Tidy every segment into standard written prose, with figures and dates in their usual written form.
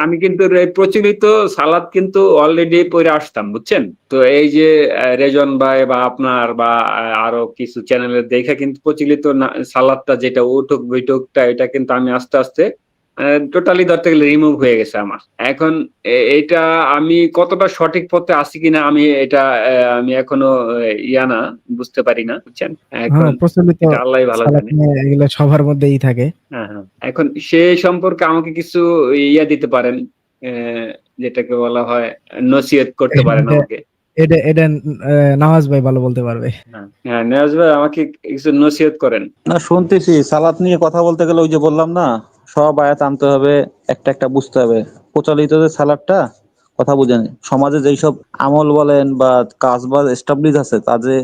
আমি কিন্তু প্রচলিত সালাদ কিন্তু অলরেডি পড়ে আসতাম, বুঝছেন? তো এই যে রেজন ভাই বা আপনার বা আরো কিছু চ্যানেলে দেখে কিন্তু প্রচলিত সালাদটা যেটা উঠুক বৈঠকটা, এটা কিন্তু আমি আস্তে আস্তে টোটালি ধরতে গেলে রিমুভ হয়ে গেছে আমার। এখন এইটা আমি কতটা সঠিক পথে আছি কিনা আমি এটা আমি এখনো না বুঝতে পারি না, বুঝছেন? এখন প্রচলিত এটা আল্লাহই ভালো সালাত জানে। নিয়ে এগুলো সবার মধ্যেই থাকে। হ্যাঁ, হ্যাঁ। এখন সে সম্পর্কে আমাকে কিছু দিতে পারেন, যেটাকে বলা হয় নসিহত করতে পারেন এটা আমাকে। এটা এটা নওয়াজ ভাই ভালো বলতে পারবে। হ্যাঁ, হ্যাঁ, নেওয়াজ ভাই আমাকে কিছু নসিহত করেন। না, শুনতেছি সালাত নিয়ে কথা বলতে গেলে ওই যে বললাম না, সব আয়াত আনতে হবে, একটা একটা বুঝতে হবে। প্রচলিত যে সালাদটা, কথা বুঝেন, সমাজে যেই সব আমল বলেন বা কাজ বা এস্টাবলিশ আছে তা যে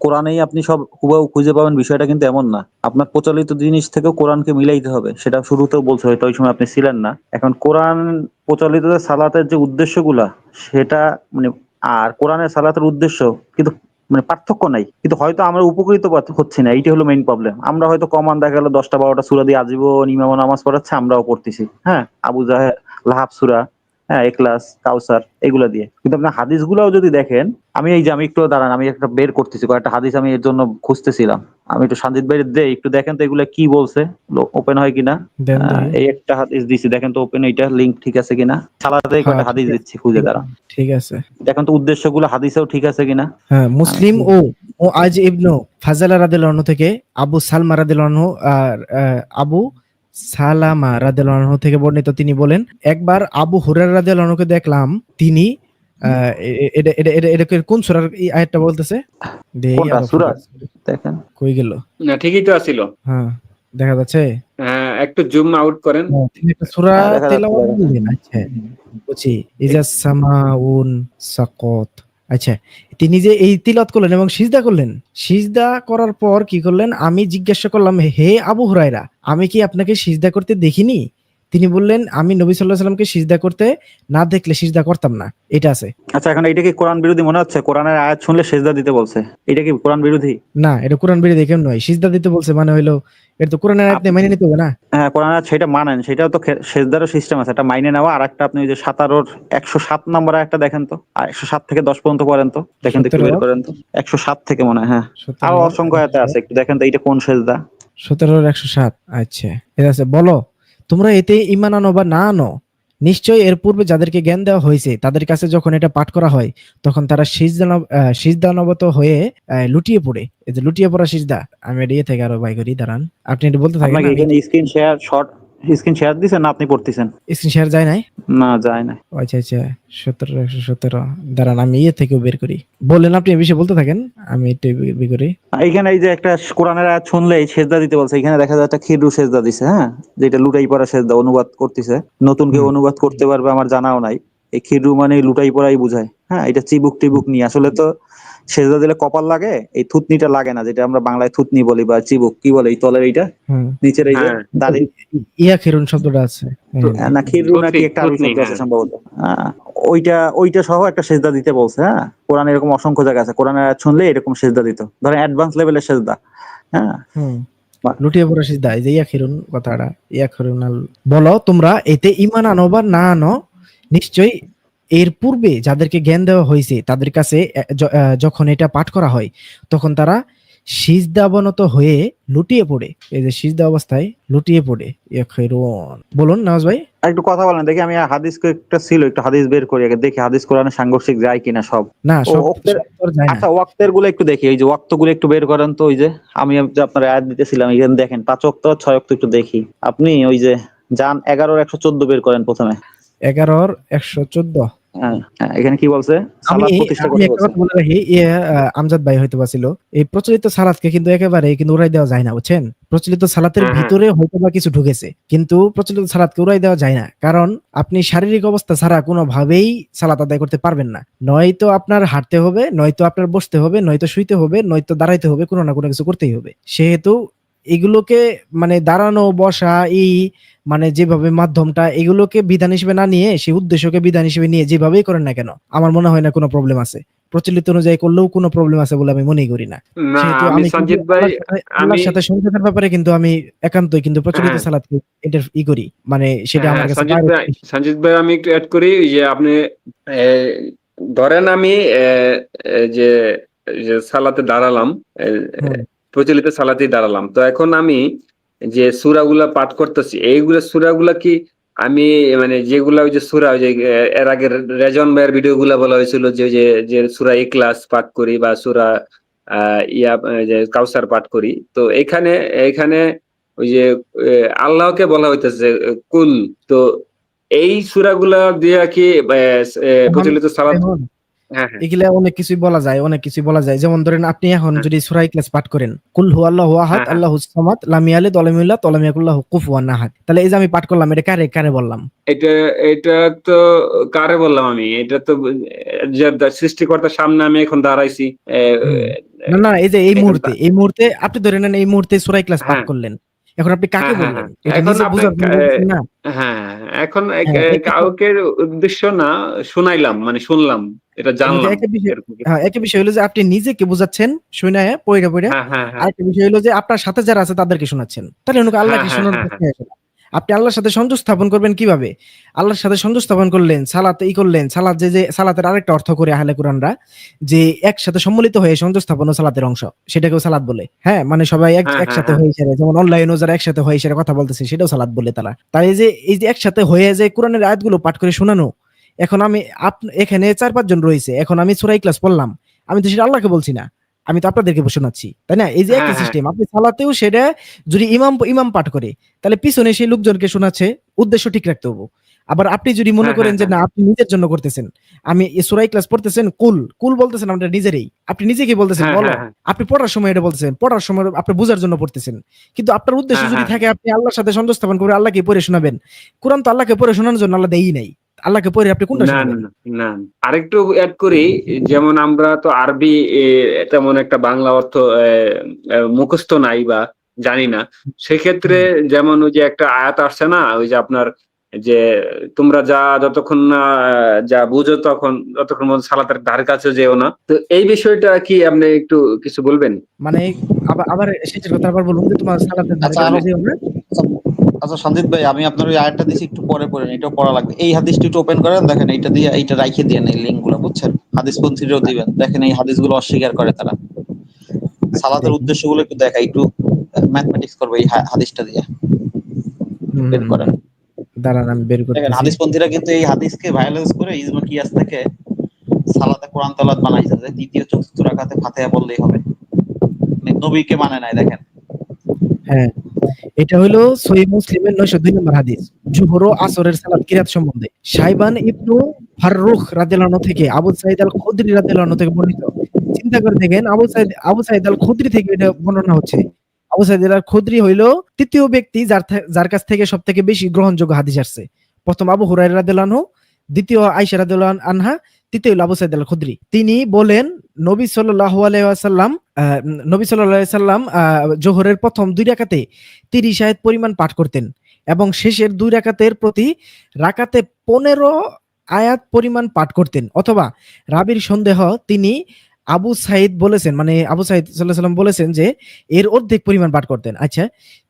কোরআনেই আপনি সব হুবহু খুঁজে পাবেন, বিষয়টা কিন্তু এমন না। আপনার প্রচলিত জিনিস থেকেও কোরআনকে মিলাইতে হবে, সেটা শুরুতেও বলছো, হয়তো ওই সময় আপনি ছিলেন না। এখন কোরআন প্রচলিত যে সালাতের যে উদ্দেশ্যগুলা, সেটা মানে আর কোরআনের সালাতের উদ্দেশ্য কিন্তু মানে পার্থক্য নাই, কিন্তু হয়তো আমরা উপকৃত হচ্ছি না, এইটা হলো মেইন প্রবলেম। আমরা হয়তো কমান দেখা গেল 10টা 12টা সূরা দিয়ে আজীবন ইমাম নামাজ পড়াচ্ছে, আমরাও পড়তেছি, হ্যাঁ, আবু জাহেল, লাহাব সূরা, হ্যাঁ, ইখলাস, কাউসার, এগুলা দিয়ে। কিন্তু আপনার হাদিসগুলাও যদি দেখেন, আমি একটু দাঁড়ান, আমি একটা বের করতেছি কয়েকটা হাদিস, আমি এর জন্য খুঁজতেছিলাম। আমি একটু সঞ্জিত ভাই দেই, একটু দেখেন তো এগুলা কি বলছে, ওপেন হয় কিনা। দেন দেখি। এই একটা হাদিস দিছি, দেখেন তো ওপেন, এইটা লিংক ঠিক আছে কিনা। সালাতেই হ্যাঁ কয়েকটা হাদিস ঠিক আছে, দিচ্ছি, খুঁজে দাঁড়ান, ঠিক আছে। দেখেন তো উদ্দেশ্যগুলো হাদিসেও ঠিক আছে কিনা। হ্যাঁ, মুসলিম ও আজ ইবনু ফাজালা রাদিয়াল্লাহু আনহু থেকে আবু সালমা রাদিয়াল্লাহু আনহু আর আবু সালামা রাদিয়াল্লাহু আনহু থেকে বর্ণিত, তিনি বলেন, একবার আবু হুরায়রা রাদিয়াল্লাহু আনহুকে দেখলাম, তিনি এটা কোন সূরার এই আয়াতটা বলতেছে? দেই কোনটা আরো সূরা দেখেন। কই গেল? না, ঠিকই তো আছিল। হ্যাঁ, দেখা যাচ্ছে। হ্যাঁ, একটু জুম আউট করেন। তিনি একটা সূরা হ্যাঁ, দেখা যাচ্ছে, তেলাওয়াত দেখা যাচ্ছে। করলেন। আচ্ছা, বুঝছি। ইজাস সামাউন সাকাত। আচ্ছা, তিনি যে এই তিলাওয়াত করলেন এবং সিজদা করলেন, সিজদা করার পর কি করলেন, আমি জিজ্ঞাসা করলাম, হে আবু হুরায়রা, আমি কি আপনাকে সিজদা করতে দেখিনি? তিনি বললেন, আমি নবী সাল্লাল্লাহু আলাইহি ওয়াসাল্লামকে সিজদা করতে না দেখলে সিজদা করতাম না। এটা আছে। আচ্ছা, এখন এইটা কি কোরআন বিরোধী মনে হচ্ছে? কোরআনের আয়াত শুনলে সেজদা দিতে বলছে, এটা কি কোরআন বিরোধী? না, এটা কোরআন বিরোধী কেন নয়? সিজদা দিতে বলছে মানে হইলো এটা তো কোরআনের আয়াত আপনি মেনে নিতে হবে না? হ্যাঁ, কোরআন আয়াত সেটা মানেন, সেটাও তো সেজদারও সিস্টেম আছে, এটা মাইনে নেওয়া। আর একটা আপনি ওই যে 17 107 নম্বর একটা দেখেন তো, আর 107 থেকে 10 পর্যন্ত পড়েন তো, দেখেন তো, একটু 17 বের করেন তো। 107 থেকে মনে হয়, হ্যাঁ। আরো 17 অসংখ্য আয়াতে আছে, একটু দেখেন তো এইটা কোন সেজদা। 17-107। আচ্ছা, এটা আছে। বলো, তোমরা এতে ঈমান আনো বা না আনো, নিশ্চয়ই এর পূর্বে যাদেরকে জ্ঞান দেওয়া হয়েছে তাদের কাছে যখন এটা পাঠ করা হয় তখন তারা সিজদানবত হয়ে লুটিয়ে পড়ে। এই যে লুটিয়ে পড়া সিজদা, আমি এটা থেকে আরো বাই করি, দাঁড়ান, আপনি এটা বলতে থাকেন, আপনাকে আমি এখানে স্ক্রিন শেয়ার দিছেন না, আপনি পড়তেছেন? স্ক্রিন শেয়ার যায় নাই। না, যায় না। আচ্ছা আচ্ছা, 17-117, দাঁড়ান আমি থেকেও বের করি। বললেন, আপনি এই বিষয়ে বলতে থাকেন, আমি একটু বের করি। এইখানে এই যে একটা কোরআনের আয়াত শুনলেই সেজদা দিতে বলছে, এখানে দেখা যায় একটা খিরু সেজদা দিছে, হ্যাঁ, যেটা লুটাই পড়া সেজদা অনুবাদ করতেছে। নতুন কেউ অনুবাদ করতে পারবে আমার জানাও নাই। এই খিরু মানে লুটাই পড়াই বুঝায়, হ্যাঁ। এটা চিবুক টিবুক নিয়ে, আসলে তো সেজদা দিলে কপাল লাগে, এই থুতনিটা লাগে না, যেটা আমরা বাংলায় থুতনি বলি, বা চিবুক কি বলে, এই তলের এইটা, হুম, নিচের এই যে হ্যাঁ, দাড়ি। ইয়া খেরুন শব্দটা আছে। না, খিরু নাকি একটা আরবি থুতনি, শব্দ আছে হ্যাঁ। সম্ভবত। হ্যাঁ, ওইটা ওইটা সহ একটা সেজদা দিতে বলছে, হ্যাঁ। কোরআন এরকম অসংখ্য জায়গা আছে, কোরআনের আয়াত শুনলে এরকম সেজদা দিত, ধরেন অ্যাডভান্স লেভেলের সেজদা, হ্যাঁ। হুম, লুটিয়ে পড়া সিজদা, এই যে ইয়াখিরুন কথাটা, ইয়াখিরুনাল। বলো, তোমরা এতে ঈমান আনো বা না আনো, নিশ্চয়ই এর পূর্বে যাদেরকে জ্ঞান দেওয়া হয়েছে তাদের কাছে যখন এটা পাঠ করা হয় তখন তারা সিজদাবনত হয়ে লুটিয়ে পড়ে। এই যে সিজদা অবস্থায় লুটিয়ে পড়ে। ইয়াখিরুন, বলুন নওয়াজ ভাই। আর একটু কথা বলেন দেখি, আমি হাদিস একটা ছিল, একটু হাদিস বের করি আগে, দেখি হাদিস কোরআনে সাংঘর্ষিক যায় কিনা সব। না, ও সব ওক্তের, সব তো আর যায় না। আচ্ছা ওয়াক্তের গুলো একটু দেখি, এই যে ওয়াক্ত গুলো একটু বের করেন তো। ওই যে আমি যে আপনার আয়াত দিতেছিলাম, এখানে দেখেন 5 ওয়াক্ত 6 ওয়াক্ত, একটু দেখি। আপনি ওই যে যান 11-114 বের করেন প্রথমে। 11-114। হ্যাঁ, হ্যাঁ, এখানে কি বলছে? আমি সালাত প্রতিষ্ঠা আমি করতে একটা বলছে। কথা বলে রাখি, আমজাদ ভাই হয়তো বা ছিল, এই প্রচলিত সালাতকে কিন্তু একেবারে কিন্তু উড়াই দেওয়া যায় না, বুঝছেন? প্রচলিত সালাতের হ্যাঁ, হ্যাঁ। ভিতরে হয়তো বা কিছু ঢুকেছে, কিন্তু প্রচলিত সালাতকে উড়াই দেওয়া যায় না, কারণ আপনি শারীরিক অবস্থা ছাড়া কোনোভাবেই সালাত আদায় করতে পারবেন না। নয়তো আপনার হাঁটতে হবে, নয়তো আপনার বসতে হবে, নয়তো শুইতে হবে, নয়তো দাঁড়াইতে হবে, কোনো না কোনো কিছু করতেই হবে। সেহেতু এগুলোকে মানে দাঁড়ানো বসা এই মানে যেভাবে মাধ্যমটা, এগুলোকে বিধান হিসেবে না নিয়ে সেই উদ্দেশ্যকে বিধান হিসেবে নিয়ে যেভাবেই করেন না কেন, আমার মনে হয় না কোনো প্রবলেম আছে। প্রচলিত অনুযায়ী করলেও কোনো প্রবলেম আছে বলে আমি মনে করি না। না, সেহেতু আমি আমি কিন্তু সঞ্জিত ভাই, আমি আল্লাহর সাথে সংযোগের ব্যাপারে কিন্তু আমি একান্তই কিন্তু প্রচলিত হ্যাঁ সালাতকে করি। মানে সেটা আমার হ্যাঁ কাছে বাইরে। সঞ্জিত ভাই আমি একটু অ্যাড করি যে আপনি এ, ধরেন আমি যে যে সালাতে দাঁড়ালাম, এ, হুম, প্রচলিত সালাতেই দাঁড়ালাম, তো এখন আমি যে সূরাগুলা পাঠ করতেছি এইগুলা সূরাগুলা কি আমি মানে যেগুলা ওই যে সূরা ওই যে এর আগে রেজন ভাইয়ের ভিডিও গুলা বলা হয়েছিল যে যে সূরা ইখলাস পাঠ করি বা সূরা যে কাউসার পাঠ করি, তো এখানে এখানে ওই যে আল্লাহকে বলা হইতেছে কুল, তো এই সূরাগুলা দিয়া কি এখন প্রচলিত সালাত? এখন হ্যাঁ হ্যাঁ এগুলা অনেক কিছুই বলা যায়, অনেক কিছুই বলা যায়। যেমন ধরেন আপনি এখন হ্যাঁ যদি সূরা ইখলাস পাঠ করেন, কুল হুয়াল্লাহু আহাদ হ্যাঁ হ্যাঁ। আল্লাহুস সামাদ লাম ইয়ালিদ ওয়া লাম ইউলাদ ওয়া লাম ইয়াকুল লাহু কুফুয়ান আহাদ। তাহলে এই যে আমি পাঠ করলাম, এটা কারে কারে বললাম? এটা এটা তো কারে বললাম আমি, এটা তো যে সৃষ্টিকর্তার সামনে আমি এখন দাঁড়াইছি। হুম। না, না, এই যে এখন এই মুহূর্তে আপনি ধরে নেন এই মুহূর্তে সূরা ইখলাস পাঠ হ্যাঁ করলেন। এখন আপনি কাকে হ্যাঁ হ্যাঁ বললেন? হ্যাঁ এটা এখন নিজে আপনি বুঝার জন্য বলতেছেন না? হ্যাঁ এখন হ্যাঁ, এটা কাউকে উদ্দেশ্য না, শুনাইলাম মানে শুনলাম, এটা কিন্তু জানলাম একটা বিষয়, এরকম কি? হ্যাঁ, একটা বিষয় হলো যে আপনি নিজেকে বুঝাচ্ছেন শুনায়া পইড়া পইড়া। হ্যাঁ হ্যাঁ হ্যাঁ আরেকটা বিষয় হলো যে আপনার সাথে যারা আছে তাদেরকে শোনাচ্ছেন। তাহলে ওনাকে হ্যাঁ আল্লাহকে হ্যাঁ শোনানোর হ্যাঁ হ্যাঁ প্রশ্নই আসে না। আপনি আল্লাহর সাথে সংযোগ স্থাপন করবেন কিভাবে? আল্লাহর সাথে সংযোগ স্থাপন করলেন, সালাতে করলেন। সালাত যে সালাতের আরেকটা অর্থ করে আহলে কুরআনরা যে একসাথে সম্মিলিত হয়ে সংযোগ স্থাপন ও সালাতের অংশ। সেটাকেও সালাত বলে। হ্যাঁ? মানে সবাই হ্যাঁ হ্যাঁ একসাথে হ্যাঁ হয়ে সেরে যেমন অনলাইনেও যারা একসাথে হয়ে সেরে কথা বলতেছে সেটাও সালাত বলে তারা। তাই এই যে একসাথে হয়ে যে কুরআনের আয়াতগুলো পাঠ করে শোনানো, এখন আমি এখানে ৪-৫ জন রয়েছে। এখন আমি সূরা ইখলাস পড়লাম। আমি তো সেটা আল্লাহকে বলছি না। আমি তো আপনাদেরকে শোনাচ্ছি। তাই না? এই যে হ্যাঁ একই হ্যাঁ সিস্টেম। আপনি সালাতেও সেটা যদি ইমাম পাঠ করে, তাহলে পিছনে সেই লোকজনকে শোনাচ্ছে, উদ্দেশ্য ঠিক রাখতে হবে। আবার আপনি যদি মনে হ্যাঁ করেন হ্যাঁ যে হ্যাঁ না আপনি নিজের জন্য করতেছেন। আমি সূরা ইখলাস পড়তেছেন, কুল বলতেছেন আপনার নিজেরই। আপনি নিজেকে বলতেছেন হ্যাঁ বলো। হ্যাঁ আপনি পড়ার সময় এটা বলতেছেন। পড়ার সময় আপনি বুঝার জন্য পড়তেছেন। কিন্তু আপনার উদ্দেশ্য হ্যাঁ যদি হ্যাঁ থাকে আপনি আল্লাহর সাথে সংযোগ স্থাপন করে আল্লাহকে পড়ে শোনাবেন। কুরআন তো আল্লাহকে পড়ে শোনানোর জন্য আল্লাহ দেয়ই নাই। আল্লাহকে পড়ে আপনি কোনটা না না শোনাবেন? না না। আরেকটু অ্যাড করি, যেমন আমরা তো আরবি তেমন একটা বাংলা অর্থ মুখস্থ নাই বা জানি না, সেক্ষেত্রে হুম। যেমন ওই যে একটা আয়াত আসছে না, ওই যে আপনার যে তোমরা যতক্ষণ না যা বুঝো ততক্ষণ মধ্যে সালাতের ধারে কাছে যেও না, তো এই বিষয়টা কি আপনি একটু কিছু বলবেন? মানে আবার শেষের কথা আবার বলুন যে তোমার সালাতের ধারে আচ্ছা কাছে আরো যেও না। আচ্ছা, আচ্ছা সন্দীপ ভাই, আমি আপনার ওই আয়াতটা দিছি, একটু পরে পড়েন, এটাও পড়া লাগবে। এই হাদিসটি একটু ওপেন করেন, দেখেন এইটা দিয়ে এইটা রাইখে দিয়ে এই লিঙ্ক গুলো, বুঝছেন? হাদিস পন্থীরাও দিবেন, দেখেন এই হাদিসগুলো অস্বীকার করে তারা। আচ্ছা সালাতের দেখি। উদ্দেশ্যগুলো একটু দেখাই, একটু ম্যাথমেটিক্স করবে এই হাদিসটা দিয়ে। হুম, বের করেন। হুম। দাঁড়ান আমি বের দেখেন করতেছি। হাদিসপন্থীরা কিন্তু এই হাদিসকে ভায়োলেন্স করে ইজমা কিয়াস থেকে সালাতে কোরআন তেলাওয়াত বানাইছে যে তৃতীয় চতুর্থ রাকাতে ফাতিহা পড়লেই হবে। মানে নবীকে মানে নাই, দেখেন। হ্যাঁ, এটা হইলো সহিহ মুসলিমের ৯০২ নম্বর হাদিস। জুহর ও আসরের সালাত কিরাত সম্বন্ধে। শাইবান ইবনু ফাররুখ রাদিয়াল্লাহু আনহু থেকে আবু সাঈদ আল খুদরি রাদিয়াল্লাহু আনহু থেকে বর্ণিত। চিন্তা করে দেখেন আবু সাঈদ আল খুদরি থেকে এটা বর্ণনা হচ্ছে। আবু সাঈদ আল খুদরি হইলো তৃতীয় ব্যক্তি যার কাছ থেকে সবথেকে বেশি গ্রহণযোগ্য হাদিস আসছে। প্রথম আবু হুরায়রা রাদিয়াল্লাহু আনহু, দ্বিতীয় আয়েশা রাদিয়াল্লাহু আনহা, তৃতীয় হলো আবু সাঈদ আল খুদরি। তিনি বলেন নবী সাল্লাল্লাহু আলাইহি ওয়াসাল্লাম জোহরের প্রথম ২ রাকাতে ৩০ আয়াত পরিমাণ পাঠ করতেন এবং শেষের ২ রাকাতের প্রতি রাকাতে ১৫ আয়াত পরিমাণ পাঠ করতেন। অথবা রাবীর সন্দেহ তিনি আবু সাঈদ বলেছেন, মানে আবু সাঈদ সাল্লাল্লাহু আলাইহি ওয়াসাল্লাম বলেছেন যে এর অর্ধেক পরিমাণ পাঠ করতেন। আচ্ছা,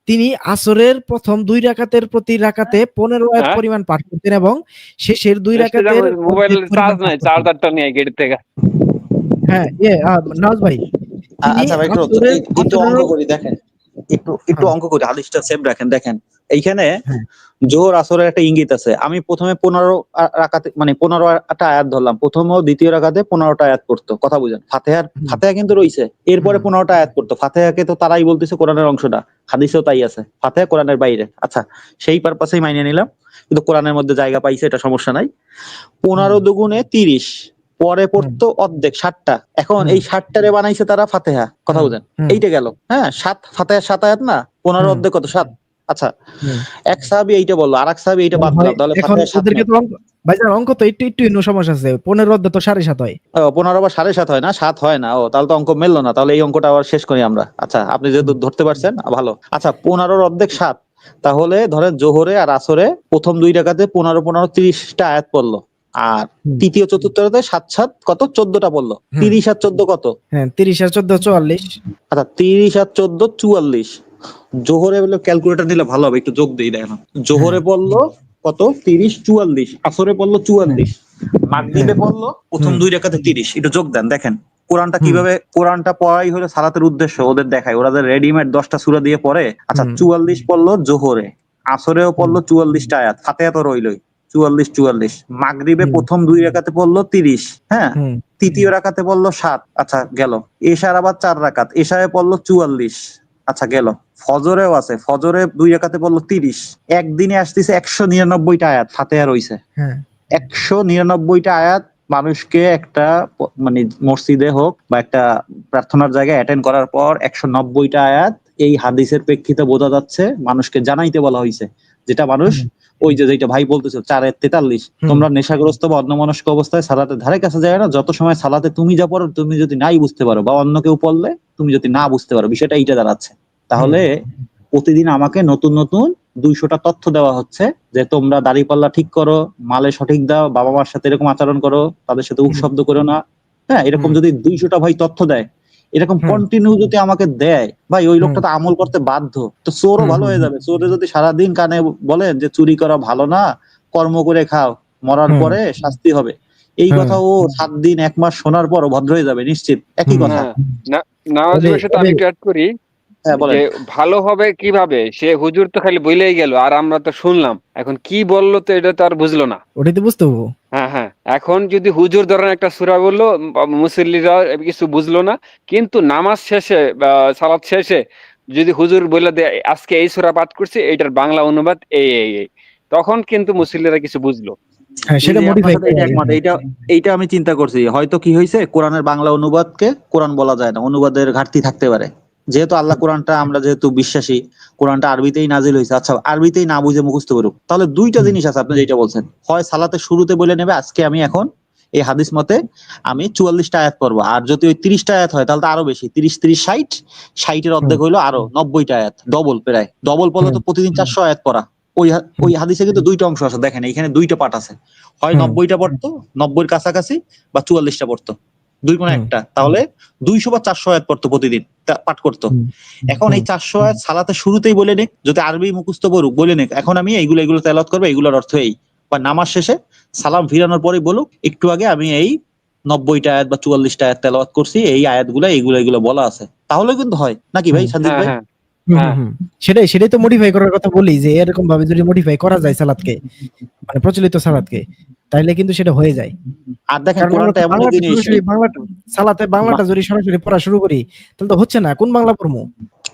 তিনি আসরের প্রথম ২ রাকাতের প্রতি রাকাতে ১৫ আয়াত হ্যাঁ, পরিমাণ পাঠ করতেন এবং শেষের ২ রাকাতের মোবাইল অর্ধেক চার্জ পরিমাণ পাঠ নাই, করতেন। চার্জারটা নিয়ে গেট থেকে। হ্যাঁ, নওয়াজ ভাই, তিনি আচ্ছা ভাই, একটু অঙ্ক আসরের করি, দেখেন। একটু হ্যাঁ, অঙ্ক করি, হাদিসটা সেম রাখেন, দেখেন। এইখানে হ্যাঁ, জোহর আসরের একটা ইঙ্গিত আছে। আমি প্রথমে ১৫ রাকাতে মানে ১৫টা আয়াত ধরলাম। প্রথম ও দ্বিতীয় রাকাতে ১৫টা আয়াত পড়তো, কথা বুঝেন? হুম, ফাতিহা কিন্তু রইছে, এরপরে হুম, ১৫টা আয়াত পড়তো। ফাতিহাকে তো তারাই বলতেছে কোরআনের অংশটা, হাদিসেও তাই আছে, ফাতিহা কোরআনের বাইরে। আচ্ছা, সেই পারপাসেই মাইনে নিলাম, কিন্তু কোরআনের মধ্যে জায়গা পাইছে, এটা সমস্যা নাই। ১৫ হুম, দুগুণে ৩০, পরে হুম, পড়তো অর্ধেক ৬০টা। এখন হুম, এই ৬০টারে বানাইছে তারা ফাতিহা, কথা হুম, বুঝেন? হুম, এইটা গেল, হ্যাঁ। ফাতিহার ৭ আয়াত না, ১৫ হুম, অর্ধেক কত? ৭। আচ্ছা, হুম। এক সাহাবী এইটা বললো, আর এক সাহাবী এইটা বাদ হয় দিলাম, তাহলে এখন ফাতিহার ৭ ওদেরকে নাই। তো ভাইজান অঙ্ক তো একটু সমস্যা আছে। ১৫ অধ্যায় তো ৭.৫ হয়। ১৫ বা ৭.৫ হয় না, ৭ হয় না। তাহলে তো অঙ্ক মেললো না। তাহলে এই অঙ্কটা আবার শেষ করি আমরা। আচ্ছা, আপনি যেহেতু হুম, ধরতে পারছেন, ভালো। আচ্ছা, ১৫ অর্ধেক ৭, তাহলে ধরেন জোহরে আর আসরে প্রথম ২ রাকাতে ১৫ ১৫ ৩০টা আয়াত পড়লো। আর হুম। তৃতীয় চতুর্থতে 7 কত 14টা পড়লো, হুম। 30 আর 14 কত? হ্যাঁ 30 আর 14 44। আচ্ছা 30 আর 14 44। জোহরে বলে ক্যালকুলেটর নিলে ভালো হবে, একটু যোগ দেই দেখেন। জোহরে হ্যাঁ। পড়লো কত 30 44, আসরে পড়লো 44, মাগরিবে পড়লো প্রথম হুম। 2 রাকাতে 30। একটু যোগ দেন দেখেন কোরআনটা হুম। কিভাবে, কোরআনটা পড়াই হলো সালাতের উদ্দেশ্য, ওদের দেখায় ওরা যে রেডিমেড 10টা সূরা দিয়ে পড়ে। আচ্ছা হুম। 44 পড়লো জোহরে, আসরেও পড়লো 44টা আয়াত, ফাতিহা তো রইলই 44। মাগরিবে হুম। প্রথম 2 রাকাতে পড়লো 30, হ্যাঁ, হুম। তৃতীয় রাকাতে পড়লো 7, আচ্ছা গেল। এশার আবার 4 রাকাত, এশায় পড়লো 44, আচ্ছা গেল। ফজরেও আছে, ফজরে 2 রাকাতে পড়লো 30, একদিনে আসতেছে 199টা আয়াত ফাতিহা রইছে। হ্যাঁ। 199টা আয়াত মানুষকে একটা মানে মসজিদে হোক বা একটা প্রার্থনার জায়গায় অ্যাটেন্ড করার পর 190টা আয়াত এই হাদিসের প্রেক্ষিতে বোঝা যাচ্ছে মানুষকে জানাইতে বলা হয়েছে, যেটা মানুষ হুম। ওই যে যেটা ভাই বলতেছো 4:43, হুম। তোমরা নেশাগ্রস্ত বা অন্যমনস্ক অবস্থায় সালাতের ধারে কাছে যায় না, যত সময় সালাতে তুমি যা পড়ো তুমি যদি নাই বুঝতে পারো বা অন্য কেউ পড়লে তুমি যদি না বুঝতে পারো, বিষয়টা এইটা দাঁড়াচ্ছে। তাহলে প্রতিদিন আমাকে নতুন নতুন 200টা তথ্য দেওয়া হচ্ছে যে তোমরা দাড়িপাল্লা ঠিক করো, মালে সঠিক দাও, বাবা মার সাথে এরকম আচরণ করো, তাদের সাথে উপশব্দ করো না, হ্যাঁ, এরকম হুম। যদি 200টা ভাই তথ্য দেয়, এরকম হুম। কন্টিনিউ যদি আমাকে দেয় ভাই, ওই হুম। লোকটা তো আমল করতে বাধ্য। তো চোরও হুম। ভালো হয়ে হুম। যাবে, চোরে যদি সারাদিন কানে বলেন যে চুরি করা ভালো না, কর্ম করে খাও, মরার হুম। পরে শাস্তি হবে, এই হুম। কথা ও 7 দিন 1 মাস শোনার পর ভদ্র হয়ে যাবে নিশ্চিত, একই হুম। কথা। হ্যাঁ, না নামাজ তবে সাথে তবে আমি একটু অ্যাড করি হ্যাঁ যে বলেন। ভালো হবে কিভাবে, সে হুজুর তো খালি বলেই গেল আর আমরা তো শুনলাম, এখন কি বললো তো এটা তো আর বুঝলো না। ওটাই তো বুঝতে হবো। হ্যাঁ হ্যাঁ, এখন যদি হুজুর ধরেন একটা সূরা বললো, মুসল্লিরা কিছু বুঝলো না, কিন্তু নামাজ শেষে বা সালাত শেষে যদি হুজুর বলে দেয় আজকে এই সূরা পাঠ করছি, এইটার বাংলা অনুবাদ এই, তখন কিন্তু মুসল্লিরা কিছু বুঝলো। হ্যাঁ জি সেটা জি, আপনার মডিফাই সাথে করা এটা যায়। একমত। এইটা এইটা আমি চিন্তা করছি, হয়তো কি হয়েছে কোরআনের বাংলা অনুবাদকে কোরআন বলা যায় না, অনুবাদের ঘাটতি থাকতে পারে। যেহেতু আল্লাহ কোরআনটা, আমরা যেহেতু বিশ্বাসী কোরআনটা আরবিতেই নাজিল হয়েছে, আচ্ছা আরবিতেই না বুঝে মুখস্থ করুক, তাহলে দুইটা হুম। জিনিস আছে আপনি যেটা বলছেন, হয় সালাতে শুরুতে বলে নেবে আজকে আমি এখন এই হাদিস মতে আমি 44টা আয়াত পড়বো, আর যদি ওই 30টা আয়াত হয় তাহলে তো আরো বেশি, 30 30 60, 60-এর হুম। অর্ধেক হইলো আরো 90টা আয়াত, ডবল, প্রায় ডবল পড়লে তো হুম। প্রতিদিন 400 আয়াত পড়া। ওই হাদিসে কিন্তু দুইটা অংশ আছে, দেখেন এখানে দুইটা পার্ট আছে, হয় হুম। 90টা পড়তো, 90-এর কাছাকাছি, বা 44টা পড়তো, দুই কোন হুম। একটা, তাহলে 200 বা 400 আয়াত পড়তো প্রতিদিন, পাঠ করতো। হুম। এখন এই 400 আয়াত সালাতে শুরুতেই বলে নিক, যদি আরবি মুখস্থ করুক বলে নিক এখন আমি এইগুলো এগুলো তেলাওয়াত করবো, এগুলোর অর্থ এই, বা নামাজ শেষে সালাম ফিরানোর পরেই বলুক একটু আগে আমি এই 90টা আয়াত বা 44টা আয়াত তেলাওয়াত করছি, এই আয়াতগুলো এইগুলো এগুলো বলা আছে, তাহলে কিন্তু হয় নাকি ভাই হুম। সন্দীপ হ্যাঁ ভাই? হ্যাঁ হুম। হ্যাঁ হুম। সেটাই তো মডিফাই করার কথা বলি, যে এরকম ভাবে যদি মডিফাই করা যায় সালাদকে, মানে প্রচলিত সালাদকে, তাইলে কিন্তু সেটা হয়ে যায়। আর দেখেন কারণ আমরা কোরআনটা তো এমন বাংলাটা জিনিস, সরাসরি বাংলাটা সালাতে বাংলাটা যদি সরাসরি পড়া শুরু করি তাহলে তো হচ্ছে না, কোন বাংলা পড়বো?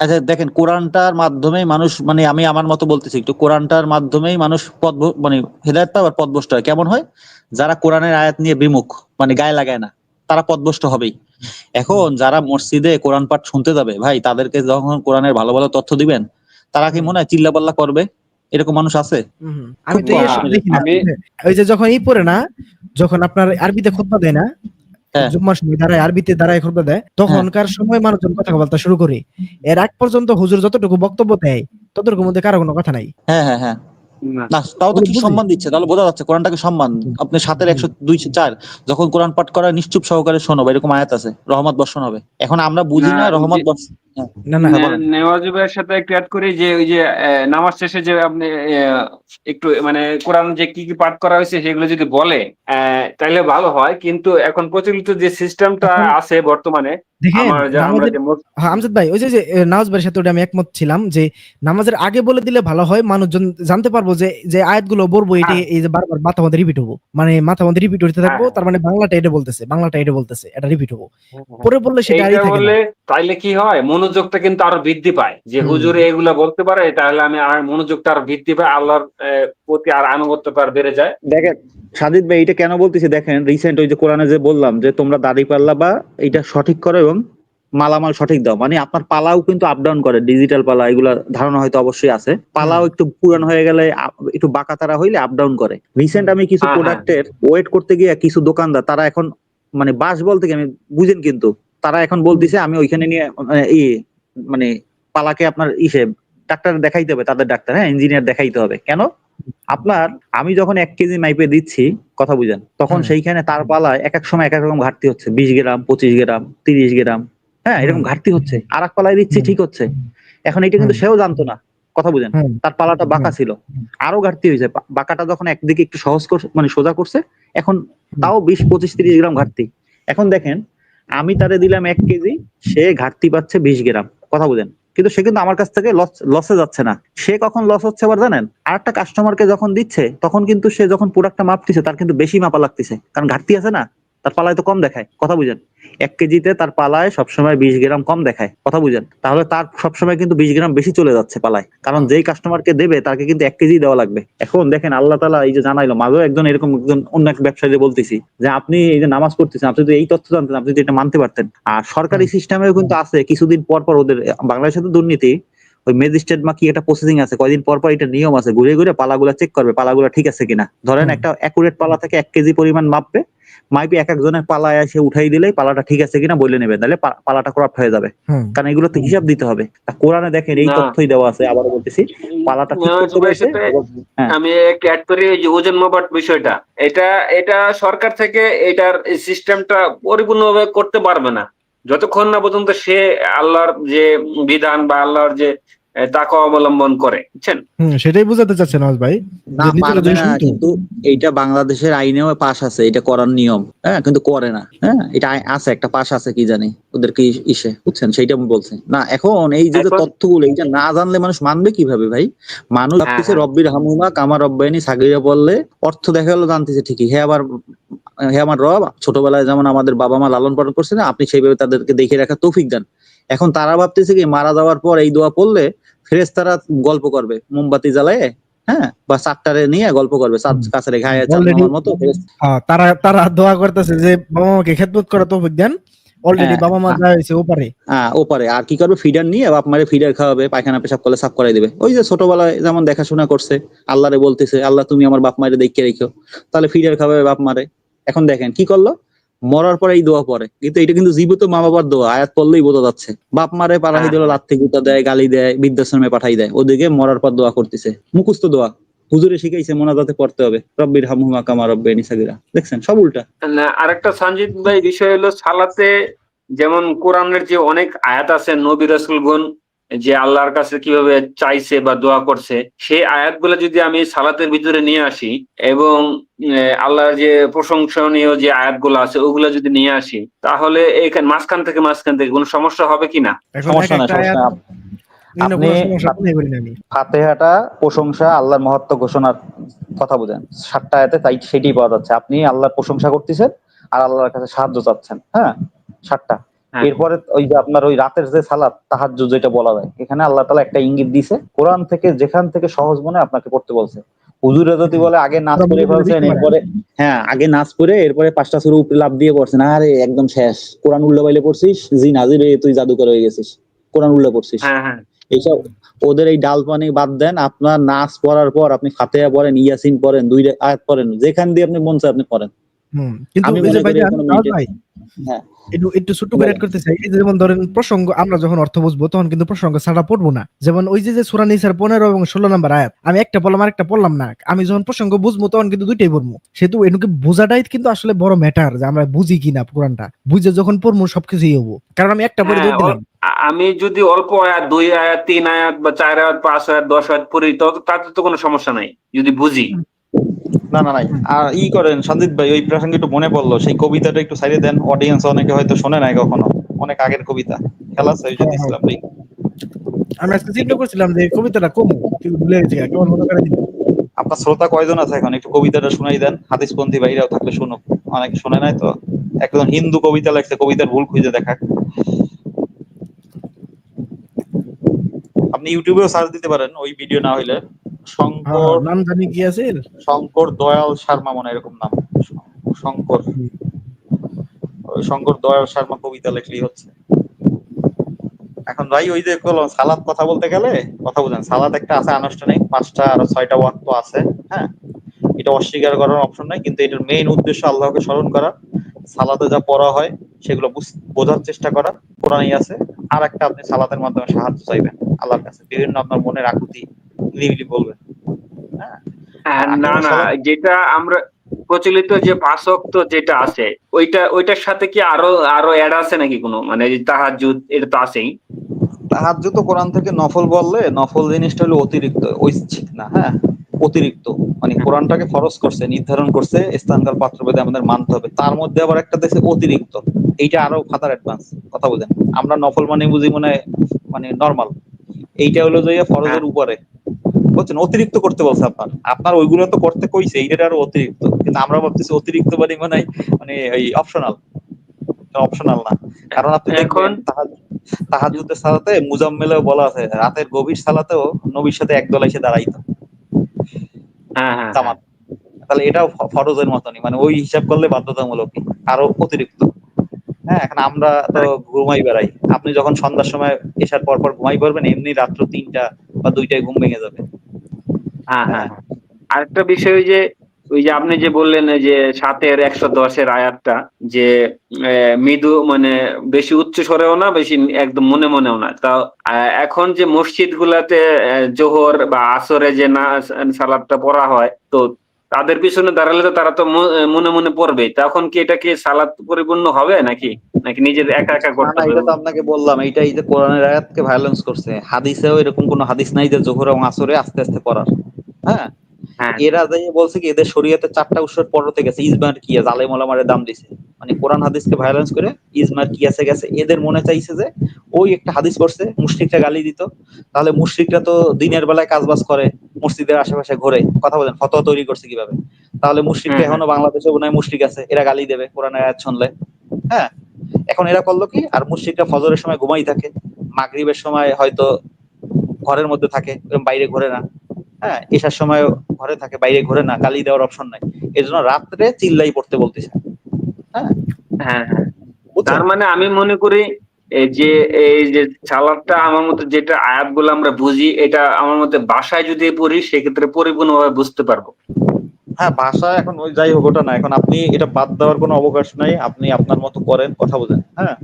আচ্ছা দেখেন কোরআনটার মাধ্যমেই মানুষ, মানে আমি আমার মতো বলতেছি একটু, কোরআনটার মাধ্যমেই মানুষ মানে হেদায়েত পায় আর পথভ্রষ্ট হয়। কেমন হয়? যারা কোরআনের আয়াত নিয়ে বিমুখ, মানে গায়ে লাগায় না, তারা পথভ্রষ্ট হবেই। এখন যারা মসজিদে কোরআন পাঠ শুনতে যাবে ভাই, তাদেরকে যখন কোরআনের ভালো ভালো তথ্য দিবেন, তারা কি হুম। মনে হয় চিল্লাপাল্লা করবে? এরকম মানুষ আছে? আমি খুব তো কম এইসব শুনি দেখি না। আমি ওই যে যখন পড়ে না, যখন আপনার আরবিতে খুতবা দেয় না, হ্যাঁ জুম্মার সময় দাঁড়ায় আরবিতে দাঁড়ায় খুতবা দেয়, হ্যাঁ তখনকার সময় মানুষজন কথা বলতে শুরু করে। এর আগ পর্যন্ত হুজুর যতটুকু বক্তব্য দেয় ততটুকুর মধ্যে কারো কোনো কথা নাই। হ্যাঁ হ্যাঁ হ্যাঁ না না, তাও তো তাহলে কি বুঝি। সম্মান দিচ্ছে, তাহলে বোঝা যাচ্ছে কোরআনটাকে সম্মান। আপনি 7-এর 102-4 যখন কোরআন পাঠ করা নিশ্চুপ সহকারে শোনো, বা এরকম আয়াত আছে, রহমত বর্ষণ হবে। এখন আমরা বুঝি না না রহমত বর্ষণ। হ্যাঁ না, না। হ্যাঁ বলেন। নেওয়াজি ভাইয়ের সাথে একটু অ্যাড করি যে ওই যে নামাজ শেষে যে আপনি একটু মানে কোরআন যে কি কি পাঠ করা হয়েছে সেগুলো যদি বলে তাহলে ভালো হয়, কিন্তু এখন প্রচলিত যে সিস্টেমটা এখন আছে বর্তমানে, দেখেন আমরা নামাজের, যে হ্যাঁ আমজাদ ভাই, ওই যে যে নামাজ ভাইয়ের সাথে ওটা আমি একমত ছিলাম যে নামাজের আগে বলে দিলে ভালো হয়, মানুষজন জানতে পারবো যে যে আয়াতগুলো বলবো এটা হ্যাঁ এই যে বারবার মাথা মধ্যে রিপিট হবো, মানে মাথা মধ্যে রিপিট হতে হ্যাঁ থাকবো, তার মানে বাংলাটা এটা বলতেছে, বাংলাটা এটা বলতেছে, এটা রিপিট হবো। হ্যাঁ, হ্যাঁ। পরে বললে সেটা এইটা আরই থাকে না। বললে তাইলে কি হয়, মনোযোগটা কিন্তু আরো বৃদ্ধি পায়, যে হুম। হুজুরে এগুলা বলতে পারে, তাহলে আমি আর মনোযোগটা আরো বৃদ্ধি পায়, আল্লাহর প্রতি আর আনুগত্যটা আর বেড়ে যায়। দেখেন সাজিদ ভাই, এটা কেন বলতেছি দেখেন, রিসেন্ট ওই যে কোরআনে যে বললাম যে তোমরা দাড়ি পাল্লা বা এটা সঠিক করো এবং মালামাল সঠিক দাও, মানে আপনার পালাও কিন্তু আপ ডাউন করে, ডিজিটাল পালা এগুলা ধারণা হয়তো অবশ্যই আছে, পালাও একটু পুরান হয়ে গেলে একটু বাঁকাতারা হইলে আপ ডাউন করে। রিসেন্ট আমি কিছু হ্যাঁ হ্যাঁ প্রোডাক্টের ওয়েট করতে গিয়ে কিছু দোকানদার তারা এখন, মানে বাস বলতে কি আমি বুঝেন, কিন্তু তারা এখন বলতেছে আমি ওইখানে নিয়ে মানে পালাকে আপনার ডাক্তার দেখাইতে হবে, তাদের ডাক্তার, হ্যাঁ ইঞ্জিনিয়ার দেখাইতে হবে। কেন? আপনার আমি যখন 1 কেজি মাইপে দিচ্ছি, কথা বুঝেন, তখন হুম। সেইখানে তার পালায় এক এক সময় এক এক রকম ঘাটতি হচ্ছে, 20 গ্রাম, 25 গ্রাম, 30 গ্রাম, হ্যাঁ, এরকম হুম। ঘাটতি হচ্ছে। আর এক পালায় দিচ্ছি, হুম। ঠিক হচ্ছে। এখন এটা কিন্তু হুম। সেও জানতো না, কথা বুঝেন। হুম। তার পালাটা বাঁকা হুম। ছিল, আরো ঘাটতি হয়েছে। বাঁকাটা যখন একদিকে একটু সহজ করছে, মানে সোজা করছে, এখন হুম। তাও 20, 25, 30 গ্রাম ঘাটতি। এখন দেখেন, আমি তারে দিলাম 1 কেজি, সে ঘাটতি পাচ্ছে 20 গ্রাম, কথা বুঝেন। কিন্তু সে কিন্তু আমার কাছ থেকে লসে যাচ্ছে না। সে কখন লস হচ্ছে আবার জানেন? আরেকটা কাস্টমারকে যখন দিচ্ছে, তখন কিন্তু সে যখন প্রোডাক্টটা মাপতিছে, তার কিন্তু বেশি মাপা লাগতেছে, কারণ ঘাটতি আছে না, তার পালায় তো কম দেখায়, কথা বুঝেন। 1 কেজিতে তার পালায় সবসময় 20 গ্রাম কম দেখায়, কথা বুঝেন। তাহলে তার সবসময় কিন্তু 20 গ্রাম বেশি চলে যাচ্ছে পালায়, কারণ যেই কাস্টমারকে দেবে তাকে কিন্তু 1 কেজি দেওয়া লাগবে। এখন দেখেন, আল্লাহ তাআলা এই যে জানাইলো, মাঝেও একজন এরকম একজন অন্য এক ব্যবসায়ী বলতেছি যে আপনি এই যে নামাজ পড়তেছেন, আপনি যদি এই তথ্য জানতেন, আপনি যদি এটা মানতে পারতেন। আর সরকারি হুম। সিস্টেমেও কিন্তু আছে, কিছুদিন পর পর ওদের, বাংলাদেশে তো দুর্নীতি, ওই ম্যাজিস্ট্রেট বা কি একটা প্রসেসিং আছে, কয়দিন পর পর এটা নিয়ম আছে, ঘুরে ঘুরে পালাগুলা চেক করবে, পালাগুলা ঠিক আছে কিনা। ধরেন হুম। একটা অ্যাকুরেট পালা থেকে 1 কেজি পরিমাণ মাপবে, মাইপে এক একজনের পালায় এসে উঠাই দিলেই পালাটা ঠিক আছে কিনা বলে নেবে, তাহলে পালাটা করাপ্ট হয়ে যাবে। হুম। কারণ এগুলো তো হিসাব দিতে হবে। তা কোরআনে দেখেন এই না, তথ্যই দেওয়া আছে, আবারও বলতেছি, পালাটা ঠিক করতে ভাইয়ের বলছে। সাথে হ্যাঁ, আমি অ্যাড করি, ওই যে ওজন মাপার বিষয়টা, এটা এটা সরকার থেকে এটার সিস্টেমটা পরিপূর্ণভাবে করতে পারবে না যতক্ষণ না পর্যন্ত সে আল্লাহর যে বিধান বা আল্লাহর যে তাকওয়া অবলম্বন করে, বুঝছেন? হুম, সেটাই বুঝাতে চাচ্ছে নওয়াজ ভাই, না যে নিজেরা পারবে যদি না, শুনতো। কিন্তু এইটা বাংলাদেশের আইনেও পাশ আছে, এটা করার নিয়ম, হ্যাঁ, কিন্তু করে না। হ্যাঁ, এটা আছে, একটা পাশ আছে, কি জানি ওদের কি ইসে, বুঝছেন, সেইটা আমি বলছি না। এখন এই যে যে এখন তথ্যগুলো, এইটা না জানলে মানুষ মানবে কিভাবে ভাই? মানুষ হ্যাঁ, ভাবতেছে হ্যাঁ, রব্বির হামুমা কামা রব্বায়ানি সাগীরা বললে অর্থ দেখা গেলো জানতেছে ঠিকই, হে আমার রব, ছোটবেলায় যেমন আমাদের বাবা মা লালন পালন করছে না, আপনি সেইভাবে তাদেরকে দেখে রাখা তৌফিক দেন। এখন তারা ভাবতেছে কি, মারা যাওয়ার পর এই দোয়া পড়লে ফেরেশতারা গল্প করবে, মোমবাতি জ্বালায়, হ্যাঁ, বা চাঁদটারে নিয়ে গল্প করবে, চাঁদ কাছে রেখে, হায় চাঁদ অলরেডি মামার মতো তারা তারা দোয়া করতেছে যে বাবা মাকে খেদমত করা তৌফিক দেন। অলরেডি হ্যাঁ, বাবা মা যা হয়েছে ওপারে। ওপারে আর কি করবে, ফিডার নিয়ে বাপ মারে ফিডার খাওয়াবে, পায়খানা পেশাব করলে সাফ করাই দিবে। ওই যে ছোটবেলায় যেমন দেখাশোনা করছে, আল্লাহরে বলতেছে, আল্লাহ তুমি আমার বাপ মারে দেখে রেখো, তাহলে ফিডার খাওয়াবে বাপ মারে। এখন দেখেন কি করলো, মরার পরে এই দোয়া পড়ে, কিন্তু এটা কিন্তু জীবিত মা বাবার দোয়া, আয়াত পড়লেই বোঝা যাচ্ছে। বাপ মারে পাঠাই হ্যাঁ, দিল, লাথি গুতা দেয়, গালি দেয়, বৃদ্ধাশ্রমে পাঠাই দেয়, ওদিকে মরার পর দোয়া করতেছে, মুখস্থ দোয়া, হুজুরে শিখাইছে মোনাজাতে পড়তে হবে, রব্বির হামহুমা কামা রব্বায়ানি সাগীরা। দেখছেন, সব উল্টা। না, আরেকটা সঞ্জিত ভাই বিষয় হলো সালাতে, যেমন কোরআনের যে অনেক আয়াত আছে, নবী রাসূলগণ যে আল্লাহর কাছে কিভাবে চাইছে বা দোয়া করছে, সেই আয়াতগুলো যদি আমি সালাতের ভিতরে নিয়ে আসি এবং আল্লাহর যে প্রশংসনীয় যে আয়াতগুলো আছে ওগুলো যদি নিয়ে আসি, তাহলে এইখানে মাঝখান থেকে কোনো সমস্যা হবে কিনা? এখন এক সমস্যা নাই, একটা সমস্যা আয়াত নাই। নিয়ে আপনি কোনো সমস্যা মনে করি না আমি। ফাতিহাটা প্রশংসা, আল্লাহর মহত্ব ঘোষণার কথা বুঝেন, 7টা আয়াতে তাই সেটাই পাওয়া যাচ্ছে। আপনি আল্লাহর প্রশংসা করতেছেন আর আল্লাহর কাছে সাহায্য চাচ্ছেন, হ্যাঁ, 7টা। হ্যাঁ, এরপরে ওই যে আপনার ওই রাতের যে সালাত তাহাজ্জুদ যেটা বলা যায়, এখানে আল্লাহ তাআলা একটা ইঙ্গিত দিছে, কোরআন থেকে যেখান থেকে সহজ মনে আপনাকে পড়তে বলছে। হুজুরে যদি বলে আগে নাচ ওরা পড়ে মনে করে ফেলছেন, দেখতে পারে। এরপরে, হ্যাঁ, আগে নাচ পড়ে এরপরে 5টা সূরা উপরে লাফ দিয়ে পড়ছেন, আরে একদম শেষ, কোরআন উল্টা বাইলে পড়ছিস, জি নাজির তুই জাদুকর হয়ে গেছিস, কোরআন উল্টা পড়ছিস। হ্যাঁ, হ্যাঁ, এইসব ওদের এই ডাল পানি বাদ দেন, আপনার নাচ পড়ার পর আপনি ফাতিহা পড়েন, ইয়াসিন পড়েন, 2 আয়াত পড়েন, যেখান দিয়ে আপনি মন চায় আপনি পড়েন। কিন্তু আমি এই যে মনে করি এর ভাইজান কোনো নওয়াজ মেইনটেইন। ভাই, হ্যাঁ, একটু একটু ছোট্ট করে বলেন। এড করতে চাই। এই যে যেমন ধরেন প্রসঙ্গ, আমরা যখন অর্থ বুঝবো তখন কিন্তু প্রসঙ্গ ছাড়া পড়বো না। যেমন ওই যে যে সূরা নিসার 15 এবং 16 নম্বর আয়াত, আমি একটা পড়লাম আরেকটা পড়লাম না, আমি যখন প্রসঙ্গ বুঝবো তখন কিন্তু দুইটাই পড়বো। সেহেতু এটুকু বোঝাটাই কিন্তু আসলে বড় ম্যাটার, যে আমরা বুঝি কিনা কোরআনটা, বুঝে যখন পড়বো সবকিছুই হবো। কারণ আমি একটা পড়ে হ্যাঁ, দৌড় দিলাম। আমি যদি অল্প আয়াত, 2 আয়াত, 3 আয়াত বা 4 আয়াত, 5 আয়াত, 10 আয়াত পড়ি, তাতে তো কোনো সমস্যা নাই যদি বুঝি। না না নাই। আর করেন সন্দীপ ভাই, ওই প্রসঙ্গে একটু মনে পড়লো, সেই কবিতাটা একটু সাইডে দেন, অডিয়েন্স অনেকে হয়তো শোনে নাই কখনো, অনেক আগের কবিতা, খেলা আছে ওই যে হ্যাঁ, হ্যাঁ। ইসলাম লিগ। আমি আজকে চিন্তা একটু করছিলাম যে কবিতাটা কমু, কিন্তু ভুলে গেছি, কেমন মনে করে দিন। আপনার শ্রোতা কয়জন আছে এখন, একটু কবিতাটা শুনাই দেন, হাদিসপন্থী ভাইরাও থাকলে শুনুক, অনেক শোনে নাই তো। একজন হিন্দু কবিতা লেখছে, কবিতার ভুল খুঁজে দেখাক। আপনি ইউটিউবেও সার্চ দিতে পারেন, ওই ভিডিও না হইলে। হ্যাঁ, হ্যাঁ, শঙ্কর নাম জানি কি আছে এর? শঙ্কর দয়াল শর্মা মনে হয় এরকম নাম। শঙ্কর, ওই শঙ্কর দয়াল শর্মা কবিতা লেখলেই হচ্ছে। এখন ভাই ওই যে সালাদ কথা বলতে গেলে, কথা বুঝেন, সালাদ একটা আছে আনুষ্ঠানিক, 5টা আর 6টা ওয়াক্ত আছে, হ্যাঁ, এটা অস্বীকার করার অপশন নাই, কিন্তু এটার মেইন উদ্দেশ্য আল্লাহকে স্মরণ করা, সালাতে যা পড়া হয় সেগুলো বোঝার চেষ্টা করা, কোরআনেই আছে। আর একটা, আপনি সালাতের মাধ্যমে সাহায্য চাইবেন আল্লাহর কাছে, বিভিন্ন আপনার মনের আকুতি নিরিবিলি বলবেন, হ্যাঁ। না আকিমুস না, সালাত যেটা আমরা প্রচলিত যে 5 ওয়াক্ত যেটা আছে, ওইটার সাথে কি আরো আরো অ্যাড আছে নাকি কোনো, মানে এই তাহাজ্জুদ এটা তো আছেই। তাহাজ্জুদ তো কোরআন থেকে নফল বললে, নফল জিনিসটা হলো অতিরিক্ত, ঐচ্ছিক না, হ্যাঁ, অতিরিক্ত। মানে কোরআনটাকে ফরজ করছে, নির্ধারণ করছে, স্থানকাল পাত্রভেদে আমাদের মানতে হবে, তার মধ্যে আবার একটা দেশে অতিরিক্ত, এইটা আরো খাতার অ্যাডভান্স। কথা বুঝেন, আমরা নফল মানে বুঝি মনে হয় মানে নরমাল, এইটা হলো যে হ্যাঁ ফরজের উপরে, বুঝছেন, অতিরিক্ত করতে বলছে আপনার, আপনার ওইগুলো তো করতে কইছে, এইটা আরো অতিরিক্ত, কিন্তু আমরা ভাবতেছি অতিরিক্ত মানে মানে এই অপশনাল, অপশনাল না। কারণ আপনি এখন দেখবেন তাহাজ্জুদের সালাতে মুজাম্মেলেও বলা আছে, রাতের গভীর সালাতেও নবীর সাথে একদল এসে দাঁড়াইতো হ্যাঁ হ্যাঁ হ্যাঁ জামাত। তাহলে এটাও ফরজের মতনই, মানে ওই হিসাব করলে বাধ্যতামূলক, আরো অতিরিক্ত। হ্যাঁ, এখন আমরা তো ঘুমাই বেড়াই, আপনি যখন সন্ধ্যার সময় এসার পর পর ঘুমাই পড়বেন, এমনি রাত্র 3টা বা 2টায় ঘুম ভেঙে যাবে। হ্যাঁ হ্যাঁ হ্যাঁ, হ্যাঁ। আরেকটা বিষয় ওই যে আপনি যে বললেন এই যে 7-এর 110-এর আয়াতটা, যে মৃদু মানে বেশি উচ্চ স্বরেও না, বেশি একদম মনে মনেও না। তা এখন যে মসজিদ গুলাতে জোহর বা আসরে যে না সালাদটা পড়া হয়, তো তাদের পিছনে দাঁড়ালে তো তারা তো মনে মনে পড়বে, তখন কি এটা কি সালাদ পরিপূর্ণ হবে নাকি, নাকি নিজের একা একা না করতে না, হবে? এটা তো আপনাকে বললাম, এইটাই যে কোরআনের আয়াতকে ভায়োলেন্স করছে। হাদিসেও এরকম কোনো হাদিস নাই যে জোহর এবং আসরে আস্তে আস্তে পড়ার। হ্যাঁ, হ্যাঁ এরা যাই বলছে কি এদের শরীয়তে 4টা উৎসব পড়তে গেছে, ইজমার কিয়াস, আলেম ওলামারে দাম দিছে, মানে কোরআন হাদিসকে ভায়োলেন্স করে ইজমার কিয়াসে গেছে। এদের মনে চাইছে যে ওই একটা হাদিস পড়ছে, মুশরিকরা গালি দিত, তাহলে মুশরিকরা তো দিনের বেলায় কাজবাজ করে, মসজিদের আশেপাশে ঘোরে, কথা বলেন ফতোয়া তৈরি করছে কিভাবে, তাহলে মুশরিকরা হ্যাঁ হ্যাঁ এখনো বাংলাদেশে মনে হয় মুশরিক আছে, এরা গালি দেবে কোরআনের আয়াত শুনলে। হ্যাঁ, এখন এরা করলো কি, আর মুশরিকরা ফজরের সময় ঘুমাই থাকে, মাগরিবের সময় হয়তো ঘরের মধ্যে থাকে, এরকম বাইরে ঘোরে না। হ্যাঁ, এসার সময় ঘরে থাকে, বাইরে ঘোরে না, গালি দেওয়ার অপশন নাই, এই জন্য রাত্রে চিল্লাই পড়তে বলতেছে। হ্যাঁ, হ্যাঁ হ্যাঁ। তার বুঝছেন। মানে আমি মনে করি এই যে সালাদটা আমার মতে যেটা আয়াতগুলো আমরা বুঝি, এটা আমার মতে বাসায় যদি পড়ি সেক্ষেত্রে পরিপূর্ণভাবে বুঝতে পারবো। হ্যাঁ, ভাষা এখন ওই যাই হোক ওটা না, এখন আপনি এটা বাদ দেওয়ার কোনো অবকাশ নাই, আপনি আপনার মতো করেন, কথা বোঝেন। হ্যাঁ,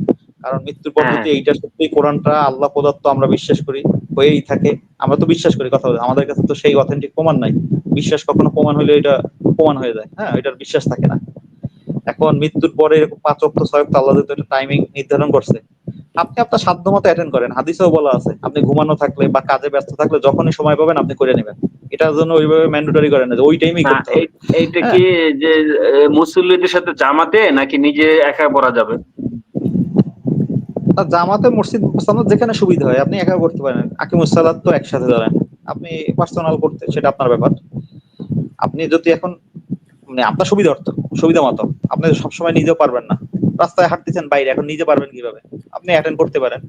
কারণ মৃত্যুর পর হ্যাঁ যদি এইটা সত্যি কোরআনটা আল্লাহ প্রদত্ত আমরা বিশ্বাস করি, হয়েই থাকে, আমরা তো বিশ্বাস করি, কথা বলেন, আমাদের কাছে তো সেই অথেন্টিক প্রমাণ নাই। বিশ্বাস কখনো প্রমাণ হলে এটা প্রমাণ হয়ে যায়, হ্যাঁ, এটার বিশ্বাস থাকে না। এখন মৃত্যুর পরে এরকম 5 ওয়াক্ত 6 ওয়াক্ত আল্লাহ যেহেতু একটা টাইমিং নির্ধারণ করছে, আপনি আপনার সাধ্য মতো অ্যাটেন্ড করেন। হাদিসেও বলা আছে, আপনি ঘুমানো থাকলে বা কাজে ব্যস্ত থাকলে যখনই সময় পাবেন আপনি করে নেবেন। এটার জন্য ওইভাবে ম্যান্ডেটরি করেন না যে ওই টাইমেই না, করতে হবে। এইটা হ্যাঁ, কি যে মুসল্লিদের সাথে জামাতে নাকি নিজে একা পড়া যাবে? আর জামাতে মসজিদ সালাত যেখানে সুবিধা হয় আপনি একা করতে পারেন, আকিমুস সালাত তো একসাথে ধরেন, আপনি পার্সোনাল করতে সেটা আপনার ব্যাপার। আপনি যদি এখন মানে আপনার সুবিধা মতো, আপনি সবসময় নিজেও পারবেন না, রাস্তায় হাঁটতেছেন বাইরে, এখন নিজে পারবেন কিভাবে, আপনি অ্যাটেন্ড করতে পারেন।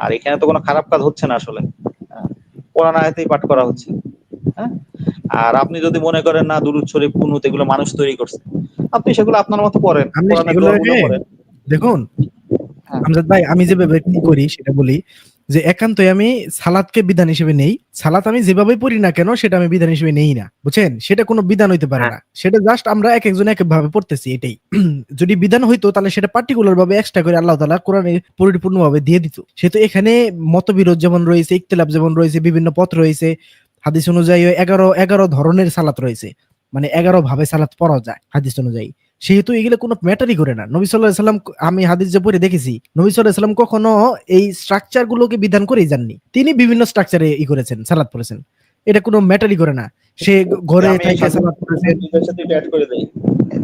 আর এখানে তো কোনো খারাপ কাজ হচ্ছে না আসলে, হ্যাঁ, কোরআন আয়াতেই পাঠ করা হচ্ছে। হ্যাঁ, আর আপনি যদি মনে করেন না দুরূদ শরীফ কুনুত এগুলো মানুষ তৈরি করছে, আপনি সেগুলো আপনার মতো পড়েন, আপনি কোরআনের দোয়াগুলো সেগুলোকে পড়েন। দেখুন, হ্যাঁ, আমজাদ ভাই, আমি যেভাবে কি করি সেটা বলি, যে একান্তই আমি সালাদকে বিধান হিসেবে নেই। সালাত আমি যেভাবে পড়ি না কেন সেটা আমি বিধান হিসেবে নেই না, বুঝছেন, সেটা কোনো বিধান হইতে পারে হ্যাঁ না, সেটা জাস্ট আমরা এক একজন এক এক ভাবে পড়তেছি, এটাই। যদি বিধান হইতো তাহলে সেটা পার্টিকুলার ভাবে এক্সট্রা করে আল্লাহ তাআলা কোরআনে পরিপূর্ণভাবে দিয়ে দিত। সেহেতু এখানে মতবিরোধ যেমন রয়েছে, ইখতিলাফ যেমন রয়েছে, বিভিন্ন পথ রয়েছে, হাদিস অনুযায়ী 11 ধরনের সালাত রয়েছে, মানে 11 ভাবে সালাত পড়া যায় হাদিস অনুযায়ী। সেহেতু এগুলো কোনো ম্যাটারই করে না। নবী সাল্লাল্লাহু আলাইহি সাল্লাম, আমি হাদিস যে পড়ে দেখেছি, নবী সাল্লাল্লাহু আলাইহি সাল্লাম কখনো এই স্ট্রাকচার গুলোকে বিধান করেই যাননি, তিনি বিভিন্ন স্ট্রাকচারে করেছেন, সালাত পড়েছেন, এটা কোনো ম্যাটারই করে না। সে ঘরে আমি এই থাইকা সাথে সালাত পড়েছেন। দুইটার সাথে একটু অ্যাড করে দেই।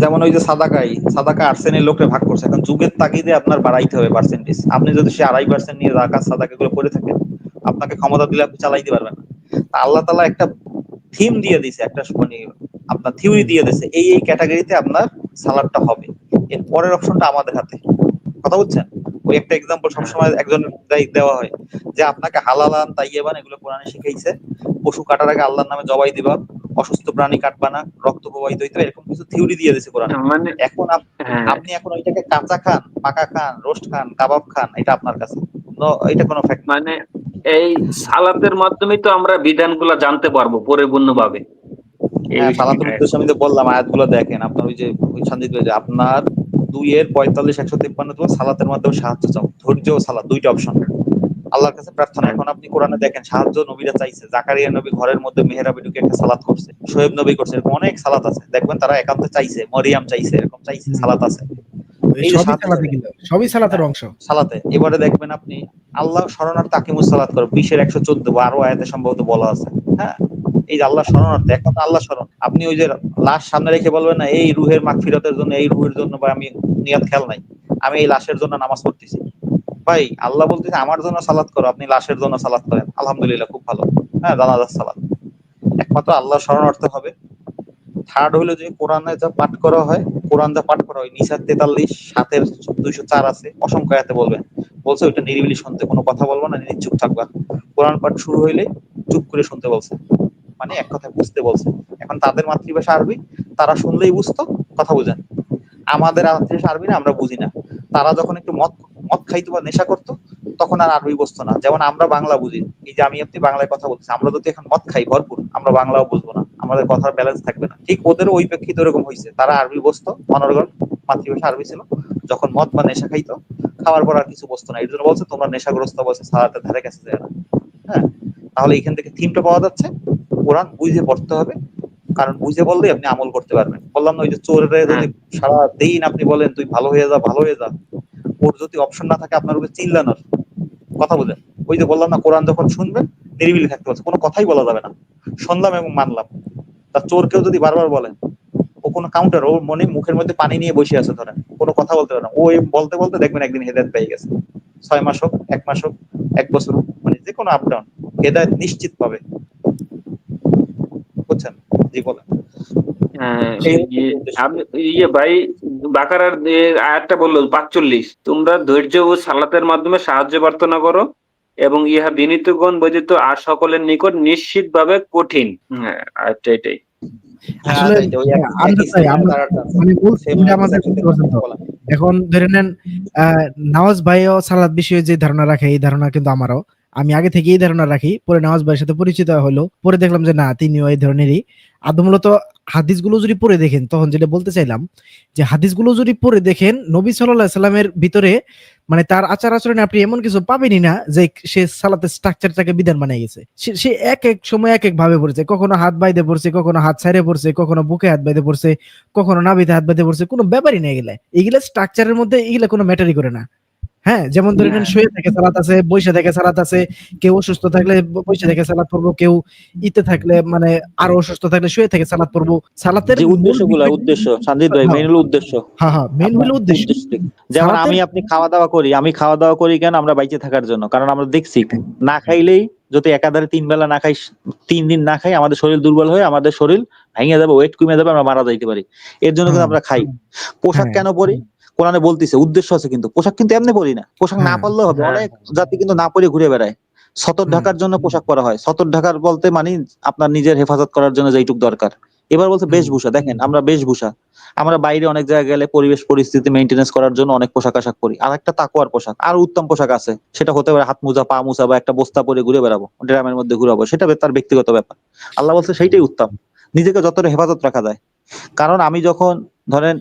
যেমন ওই যে সাদাকা 8 শ্রেণীর লোকরে ভাগ করছে, এখন যুগের তাগিদে আপনার বাড়াইতে হবে পার্সেন্টেজ। আপনি যদি সে 2.5% নিয়ে জাকাত সাদাকা গুলো করে থাকেন, আপনাকে ক্ষমতা দিলে আপনি চালাইতে পারবেন না। তা আল্লাহ তাআলা একটা থিম দিয়ে দিয়েছে, একটা মানে আপনার থিওরি দিয়ে দিয়েছে, এই ক্যাটাগরিতে আপনার সালাদটা হবে, এর পরের অপশনটা আমাদের হাতে, কথা বুঝছেন। ওই একটা এক্সাম্পল হ্যাঁ সবসময় একজনের দেওয়া হয়, যে আপনাকে হালালান তাইয়্যিবান এগুলো কোরআনে শিখাইছে, পশু কাটার আগে আল্লাহর নামে জবাই দিবা, অসুস্থ প্রাণী কাটবা না, রক্ত প্রবাহিত হইতে হবে, এরকম কিছু থিওরি দিয়ে দিয়েছে কোরআনে। মানে এখন হ্যাঁ, আপনি এখন ওইটাকে কাঁচা খান, পাকা খান, রোস্ট খান, কাবাব খান, এটা আপনার কাছে, এটা কোনো ফ্যাক্ট না। মানে এই সালাতের মাধ্যমেই তো আমরা বিধানগুলো জানতে পারবো পরিপূর্ণভাবে, এই হ্যাঁ, সালাতের বিষয়টা। উদ্দেশ্যে আমি তো বললাম, আয়াতগুলো দেখেন, আপনার ওই যে ওই সন্দীপ ভাই যে আপনার 2 এর 45 153 সালাতের মাধ্যমে সাহায্য চাও, ধৈর্য ও সালাত দুইটা অপশন। আল্লাহর কাছে প্রার্থনা। এখন আপনি কোরআনে দেখেন সাহায্য নবীরা চাইছে, জাকারিয়া নবী ঘরের মধ্যে মেহরাবে ঢুকে একটা সালাত করছে, শোয়েব নবী করছে, এরকম অনেক সালাত আছে দেখবেন তারা একান্তে চাইছে, মরিয়াম চাইছে, এরকম চাইছে, সালাত আছে। এই এই যে সবই সাহায্য সালাতে গেল, সবই সালাতের অংশ। সালাতে এবারে দেখবেন আপনি আল্লাহ শরণার্থে আকিমুস সালাত করো 20 এর 114 বা আরো আয়াতে সম্ভবত বলা আছে। হ্যাঁ, এই যে আল্লাহ শরণার্থে, এখন আল্লাহ শরণ, আপনি ওই যে লাশ সামনে রেখে বলবেন না এই রুহের মাগফিরাতের জন্য, এই রুহের জন্য, বা আমি নিয়াত খেয়াল নাই, আমি এই লাশের জন্য নামাজ পড়তেছি। ভাই আল্লাহ বলতেছে আমার জন্য সালাত করো, আপনি লাশের জন্য সালাত করেন, আলহামদুলিল্লাহ খুব ভালো। হ্যাঁ, জানাজার সালাত একমাত্র আল্লাহ শরণার্থে হবে। থার্ড হলো যে কোরআনে যা পাঠ করা হয়, কোরআন যা পাঠ করা হয় নিসা 43 7-এর 204 আছে, অসংখ্য আয়াতে বলছে ওইটা নিরিবিলি শুনতে, কোনো কথা বলবো না, চুপ থাকবা। কোরআন পাঠ শুরু হইলে চুপ করে শুনতে বলছে, মানে এক কথায় বুঝতে বলছে। এখন তাদের মাতৃভাষা আরবি, তারা শুনলেই বুঝতো, কথা বুঝেন। আমাদের মাতৃভাষা আরবি না, আমরা বুঝি না। তারা যখন একটু মদ মদ খাইতো বা নেশা করতো তখন আর আরবি বুঝতো না, যেমন আমরা বাংলা বুঝি। এই যে আমি আপনি বাংলায় কথা বলছি, আমরা যদি এখন মদ খাই ভরপুর, আমরা বাংলাও বুঝবো না, আমাদের কথার ব্যালেন্স থাকবে না। ঠিক ওদের ওই প্রেক্ষিতে এরকম হয়েছে, তারা আরবি বুঝতো, অনর্গল মাতৃভাষা আরবি ছিল, যখন মদ বা নেশা খাইতো, খাওয়ার পর আর কিছু বুঝতো না। এর জন্য বলছে তোমরা নেশাগ্রস্ত বলছে সালাতের ধারে কাছে যায় না। হ্যাঁ, তাহলে এখান থেকে থিমটা পাওয়া যাচ্ছে, কোরআন বুঝে পড়তে হবে, কারণ বুঝে বললেই আপনি আমল করতে পারবেন। বললাম না ওই যে চোরে যদি সারা দিন আপনি বলেন তুই ভালো হয়ে যা, ভালো হয়ে যা, ওর যদি অপশন না থাকে আপনার উপরে চিল্লানোর, কথা বলেন, ওই যে বললাম না কোরআন যখন শুনবেন নিরিবিলি থাকতে বলছে, কোনো কথাই বলা যাবে না, শুনলাম এবং মানলাম। তা চোরকেও যদি বারবার বলেন, ও কোনো কাউন্টার, ও মনে মুখের মধ্যে পানি নিয়ে বসে আছে ধরেন, কোনো কথা বলতে পারে না, ও বলতে বলতে দেখবেন একদিন হেদায়েত পেয়ে গেছে। 6 মাস হোক, 1 মাস হোক, 1 বছর হোক, মানে যে কোনো আপ ডাউন হেদায়েত নিশ্চিত পাবে, বুঝছেন? জি বলেন। হ্যাঁ, এই আপনি ভাই বাকারার যে আয়াতটা বললো 45, তোমরা ধৈর্য ও সালাতের মাধ্যমে সাহায্য প্রার্থনা করো এবং ইহা বিনীতগণ ব্যতীত আর সকলের নিকট নিশ্চিত ভাবে কঠিন। হ্যাঁ, আয়াতটা এটাই। আসলে আমরা চাই, আমরা মানে মূল থিমটা আমাদের বুঝতে পারছেন তো। এখন ধরে নেন নওয়াজ ভাইও সালাত বিষয়ে যে ধারণা রাখে, এই ধারণা কিন্তু আমারও, আমি আগে থেকে এই ধারণা রাখি। পরে নওয়াজ ভাইয়ের সাথে পরিচিত হলো, পরে দেখলাম যে না, তিনিও এই ধরনেরই। আদৌ মূলত হাদিসগুলো যদি পড়ে দেখেন, তখন যেটা বলতে চাইলাম যে হাদিসগুলো যদি পড়ে দেখেন, নবী সাল্লাল্লাহু আলাইহি সাল্লামের ভিতরে মানে তার আচার আচরণে আপনি এমন কিছু পাবেনই না যে সে সালাতের স্ট্রাকচারটাকে বিধান বানিয়ে গেছে। সে এক এক সময় এক এক ভাবে পড়েছে, কখনো হাত বাইতে পড়ছে, কখনো হাত ছাইড়ে পড়ছে, কখনো বুকে হাত বাইতে পড়ছে, কখনো নাভিতে হাত বাইতে পড়ছে, কোনো ব্যাপারই না এগুলা। এগুলা স্ট্রাকচারের মধ্যে এগুলা কোনো ম্যাটারই করে না। হ্যাঁ, যেমন ধরে নেন শুয়ে থেকে সালাত আছে, বইসা থেকে সালাত আছে, কেউ অসুস্থ থাকলে বইসা থেকে সালাত পড়বো, কেউ ইতে থাকলে মানে আরো অসুস্থ থাকলে শুয়ে থেকে সালাত পড়বো। সালাতের যে উদ্দেশ্যগুলো, উদ্দেশ্য সন্দীপ ভাই, মেইন হলো উদ্দেশ্য। হ্যাঁ হ্যাঁ, মেইন হলো উদ্দেশ্য। যেমন আমি আপনি খাওয়া দাওয়া করি, আমি খাওয়া দাওয়া করি কেন? আমরা বাইচে থাকার জন্য। কারণ আমরা দেখছি না খাইলেই, যদি একাধারে 3 বেলা না খাই, 3 দিন না খাই, আমাদের শরীর দুর্বল হয়ে আমাদের শরীর ভেঙে যাবে, ওয়েট কমে যাবে, আমরা মারা যাইতে পারি। এর জন্য কিন্তু আমরা খাই। পোশাক কেন পরি? কোরআনে বলতেছে উদ্দেশ্য আছে, কিন্তু পোশাক কিন্তু এমনি পরি না, পোশাক না পরলেও হবে। অনেক জাতি কিন্তু না পরে ঘুরে বেড়ায়। সতর ঢাকার জন্য পোশাক পরা হয়। সতর ঢাকার বলতে মানে আপনার নিজের হেফাজত করার জন্য যেইটুক দরকার। এবার বলছে বেশভূষা, দেখেন আমরা বেশভূষা, আমরা বাইরে অনেক জায়গায় গেলে পরিবেশ পরিস্থিতি মেইনটেনেন্স করার জন্য অনেক পোশাক আশাক পরি। আর একটা তাকওয়ার পোশাক, আর উত্তম পোশাক আছে, সেটা হতে পারে হাত মোজা, পা মোজা, বা একটা বস্তা পরে ঘুরে বেড়াবো, ড্রামের মধ্যে ঘুরাবো, সেটা তার ব্যক্তিগত ব্যাপার। আল্লাহ বলছে সেইটাই উত্তম, নিজেকে যতটা হেফাজত রাখা যায়। কারণ আমি যখন ধরেন